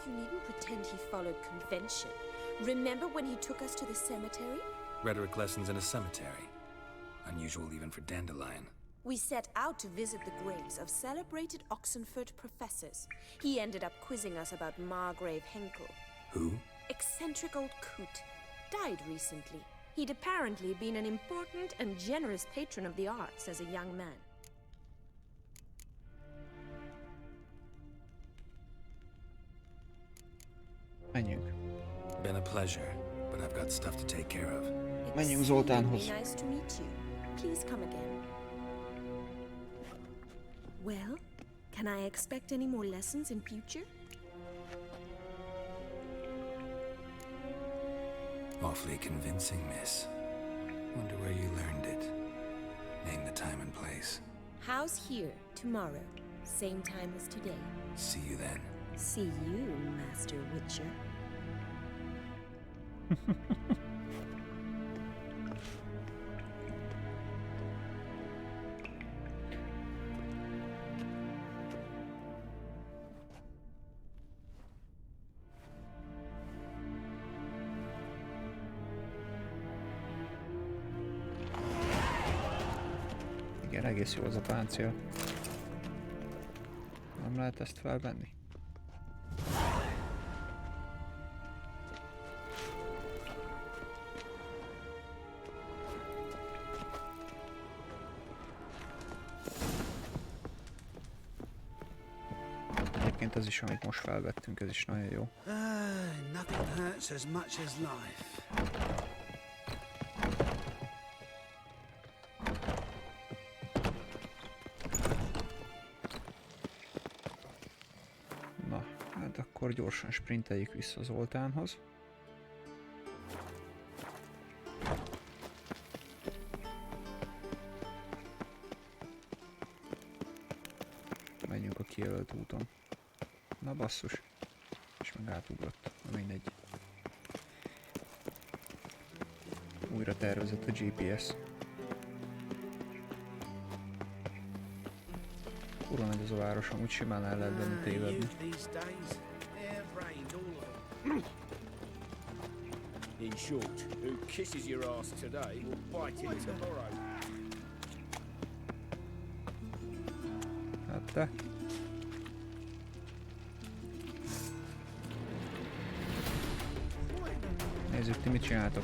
You needn't pretend he followed convention. Remember when he took us to the cemetery? Rhetoric lessons in a cemetery. Unusual even for Dandelion. We set out to visit the graves of celebrated Oxenford professors. He ended up quizzing us about Margrave Henkel. Who? Eccentric old coot. Died recently. He'd apparently been an important and generous patron of the arts as a young man. Menjünk. Been a pleasure, but I've got stuff to take care of. Menjünk Zoltánhoz. Nice to meet you. Please come again. Well, can I expect any more lessons in future? Awfully convincing, miss. Wonder where you learned it. Name the time and place. House here, tomorrow. Same time as today. See you then. See you, Master Witcher. Igen, egész jó az a páncél. Nem lehet ezt felvenni? Egyébként ez is, amit most felvettünk, ez is nagyon jó. Nothing hurts as much as life. Na, hát akkor gyorsan sprinteljük vissza Zoltánhoz. Menjünk a kijelölt úton. Na basszus. És meg átugrott. Na mindegy. Újra tervezett a GPS. Kurva nagy az a város, amúgy simán el lehet benne tévedni. In short, who kisses your ass today will bite you tomorrow. Hát te. Nézzük, ti mit csináltok.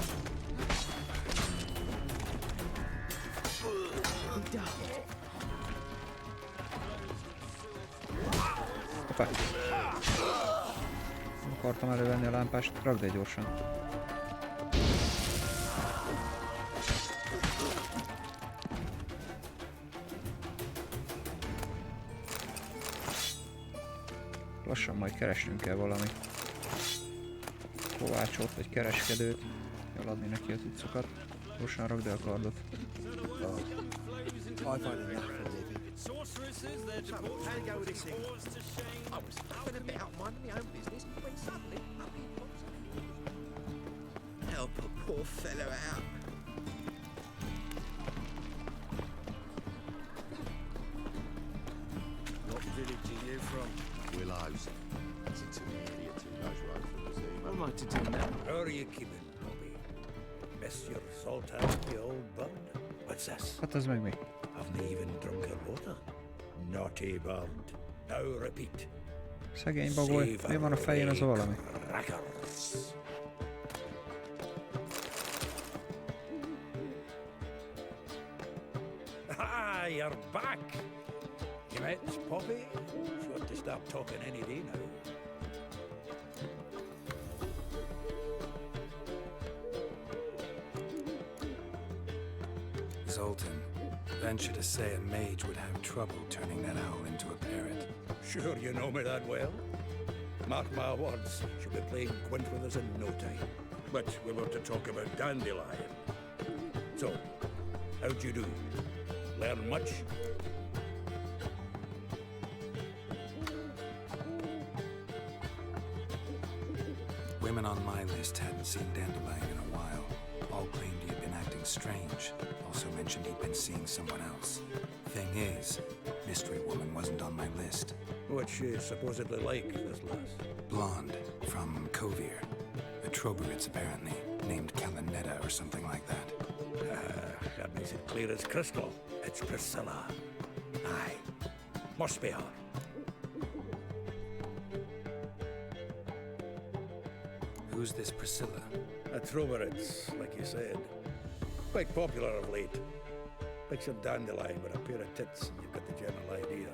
Hoppá. Nem akartam elővenni a lámpást, rakd egy gyorsan. Lassan majd keresnünk kell valami kovácsot vagy kereskedőt, eladni neki a cuccokat. Gyorsan rakd el a kardot. I find enough for a living. So, how to go with this thing? I was fucking about minding my own business when suddenly up he pops up. Help a poor fellow out. What village are you from? Willows. It's a too idiot who knows right from the sea. What am I to do now? How are you keeping, Bobby? Monsieur Zoltan, the old bud? What's this? Hát ez meg mi? Haven't even drunk her water. Naughty bud. Now repeat. Szegény bagoly, mi van a fején az a valami? Crackers. Ah, you're back. You met Poppy? She'll have to start talking any day now. Zoltan, venture to say a mage would have trouble turning that owl into a parrot. Sure you know me that well. Mark my words, she'll be playing quint with us in no time. But we were to talk about Dandelion. So, how'd you do? Learn much? Women on my list hadn't seen Dandelion in a while. All claimed he had been acting strange. Also mentioned he'd been seeing someone else. Thing is, Mystery Woman wasn't on my list. What's she supposedly like, this lass? Blonde, from Kovir. A Troberits, apparently, named Kalanetta or something like that. That makes it clear as crystal. It's Priscilla. Aye. Must be her. Who's this Priscilla? A Troberits, like you said. Quite popular of late. Picture Dandelion with a pair of tits and you've got the general idea.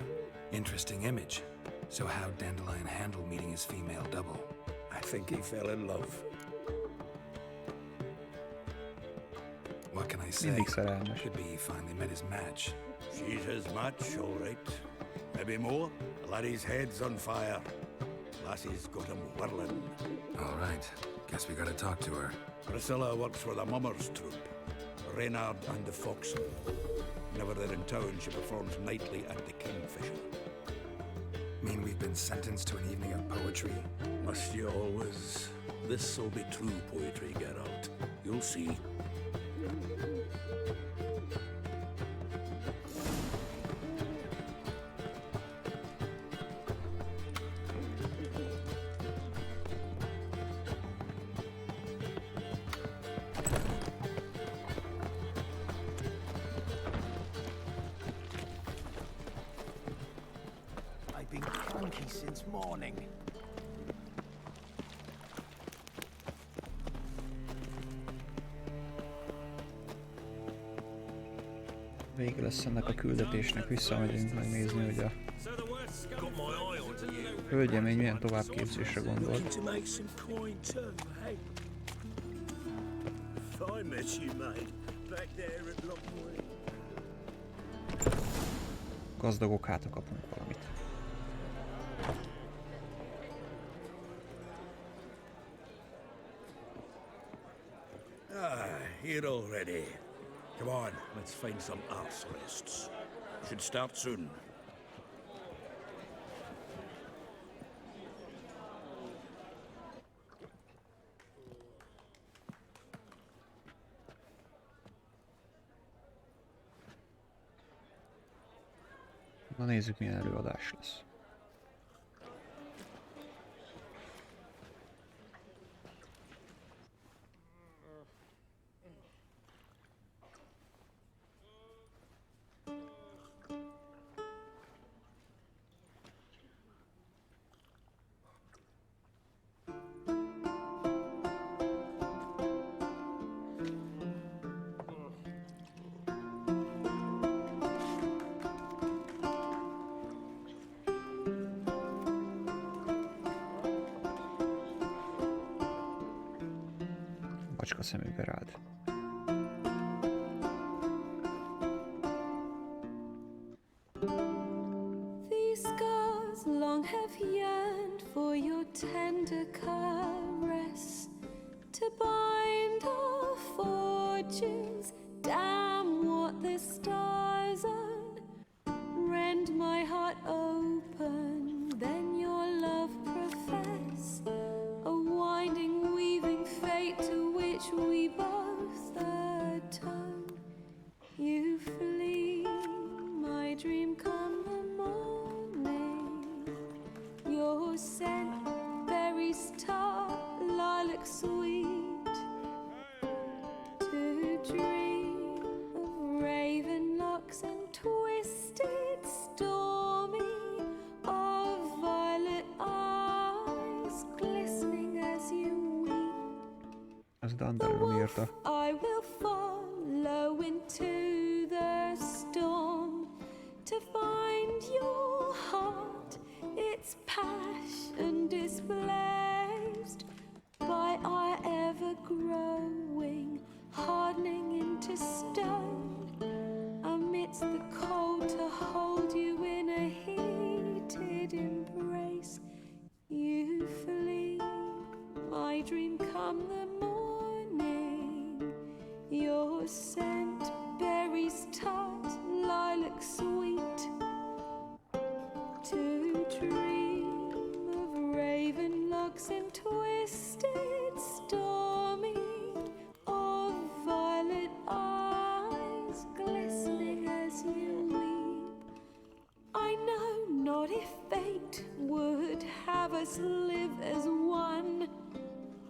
Interesting image. So how'd Dandelion handle meeting his female double? I think he fell in love. What can I say? Mindig szerelmes. Could be he finally met his match. She's his match, all right. Maybe more. Laddie's head's on fire. Lassie's got him whirling. All right. Guess we gotta talk to her. Priscilla works for the Mummers troupe. Reynard and the Fox. Whenever they're in town, she performs nightly at the Kingfisher. Mean we've been sentenced to an evening of poetry? Must you always? This'll be true poetry, Geralt. You'll see. I've been cranky since morning. Vége lesz ennek a küldetésnek, visszamegyünk megnézni, hogy a hölgyemény milyen továbbképzésre gondolt. Gazdagok hátra kapunk valamit. Here already. Come on, let's find some arse rests. We should start soon. Na nézzük, milyen előadás lesz. Macska szemüveg rád. These scars long have yearned for your tender caress, to bind our fortunes. Damn what the stars own. Rend my heart open, then your love profess. A winding, weaving fate to which we both atone. You flee, my dream come the morning. Your scent, berries tart, lilac sweet. To dream of raven locks and twisted, stormy, of violet eyes glistening as you weep. Ez Dandelion írta. I will follow into the storm to find your to stone, amidst the cold to hold you in a heated embrace. You flee, my dream come the morning. Your scent, berries tart, lilac sweet. To dream of raven locks and twisted stormy, of violet eyes glistening as you weep. I know not if fate would have us live as one,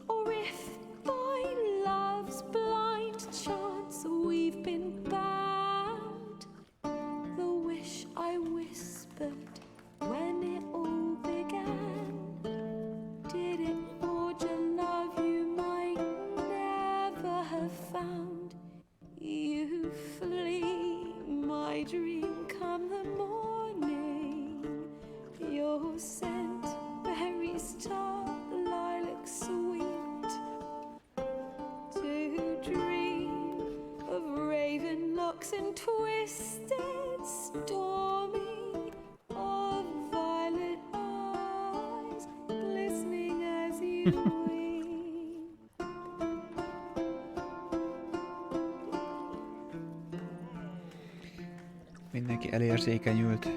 or if by love's blind chance we've been bound. The wish I whispered when it all began, did it forge a love you might never have found? You flee, my dream come the morning. Your scent, berries tart, lilac sweet. To dream of raven locks and twisted stormy, of violet eyes glistening as you weep. Mindenki elérzékenyült.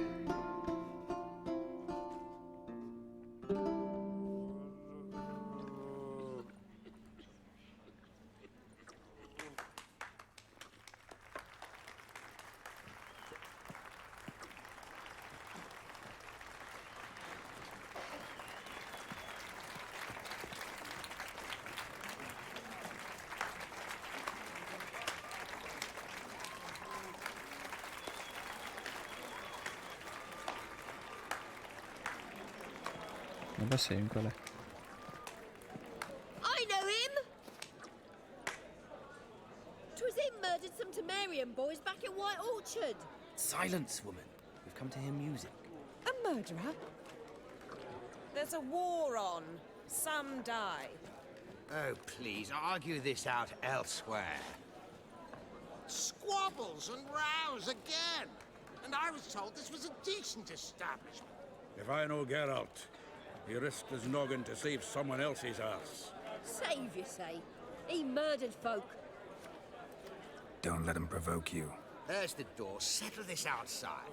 Na, beszéljünk vele. I know him! 'Twas him murdered some Temerian boys back at White Orchard. Silence, woman. We've come to hear music. A murderer? There's a war on. Some die. Oh, please, argue this out elsewhere. Squabbles and rows again. And I was told this was a decent establishment. If I know Geralt, he risked his noggin to save someone else's ass. Save, you say? He murdered folk. Don't let him provoke you. There's the door. Settle this outside.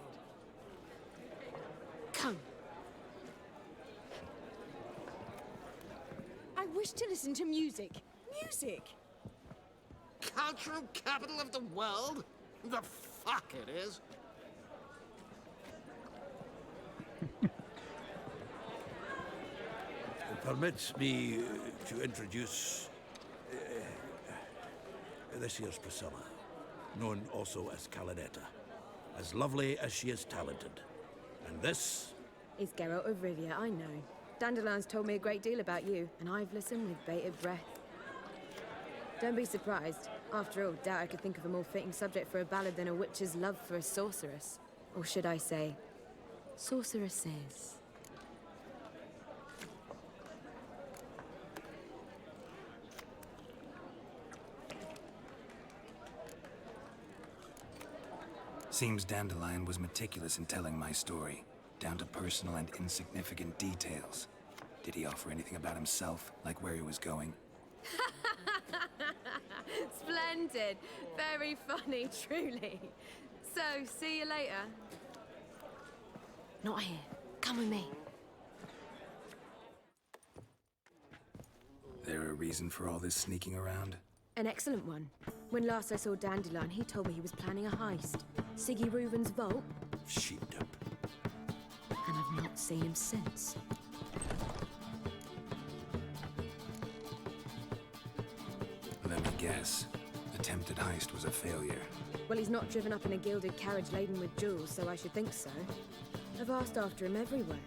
Come. I wish to listen to music. Music! Cultural capital of the world? The fuck it is. Permits me to introduce this here's Priscilla, known also as Calanetta, as lovely as she is talented. And this Is Geralt of Rivia, I know. Dandelion's told me a great deal about you, and I've listened with bated breath. Don't be surprised. After all, doubt I could think of a more fitting subject for a ballad than a witch's love for a sorceress. Or should I say, sorceresses. Seems Dandelion was meticulous in telling my story, down to personal and insignificant details. Did he offer anything about himself, like where he was going? Splendid. Very funny, truly. So, see you later. Not here. Come with me. There a reason for all this sneaking around? An excellent one. When last I saw Dandelion, he told me he was planning a heist. Siggy Reuven's vault. sheepdip. And I've not seen him since. Let me guess. Attempted heist was a failure. Well, he's not driven up in a gilded carriage laden with jewels, so I should think so. I've asked after him everywhere,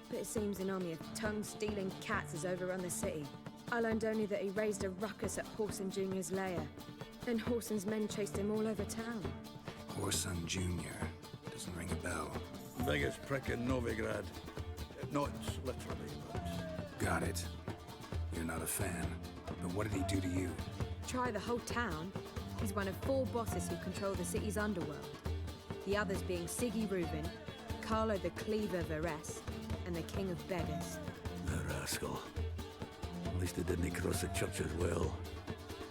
but it seems an army of tongue-stealing cats has overrun the city. I learned only that he raised a ruckus at Whoreson Jr.'s lair. Then Whoreson's men chased him all over town. Whoreson Jr. Doesn't ring a bell. Biggest prick in Novigrad. Not literally, but... Got it. You're not a fan. But what did he do to you? Try the whole town. He's one of 4 bosses who control the city's underworld. The others being Siggy Reuben, Carlo the Cleaver Varese, and the King of Beggars. The rascal. At least it didn't cross the church as well.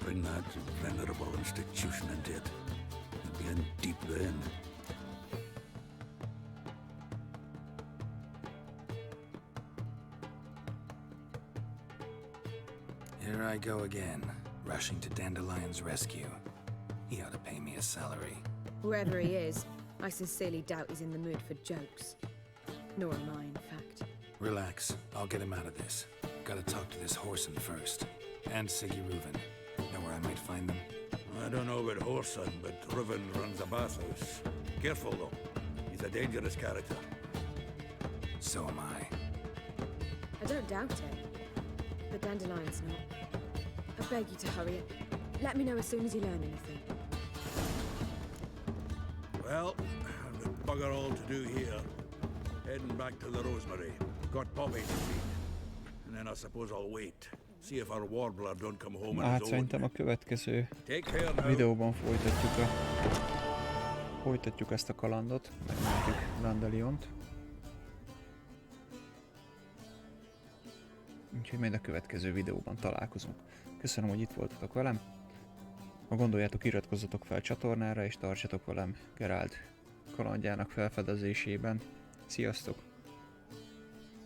Bring that venerable institution into it. It'd be in deep then. Here I go again, rushing to Dandelion's rescue. He ought to pay me a salary. Whoever he is, I sincerely doubt he's in the mood for jokes. Nor am I, in fact. Relax, I'll get him out of this. Gotta talk to this Whoreson first. And Siggy Reuben. Know where I might find them? I don't know about Whoreson, but Reuben runs a bathhouse. Careful, though. He's a dangerous character. So am I. I don't doubt it. But Dandelion's not. I beg you to hurry it. Let me know as soon as you learn anything. Well, I've got bugger all to do here. Heading back to the Rosemary. Got Poppy to feed. And then I suppose I'll wait. See if our warbler don't come home on Hát his own. szerintem a következő Take care now. videóban folytatjuk ezt a kalandot, megmentjük Dandeliont. Úgyhogy majd a következő videóban találkozunk. Köszönöm, hogy itt voltatok velem. Ha gondoljátok, iratkozzatok fel a csatornára, és tartsatok velem Geralt kalandjának felfedezésében. Sziasztok!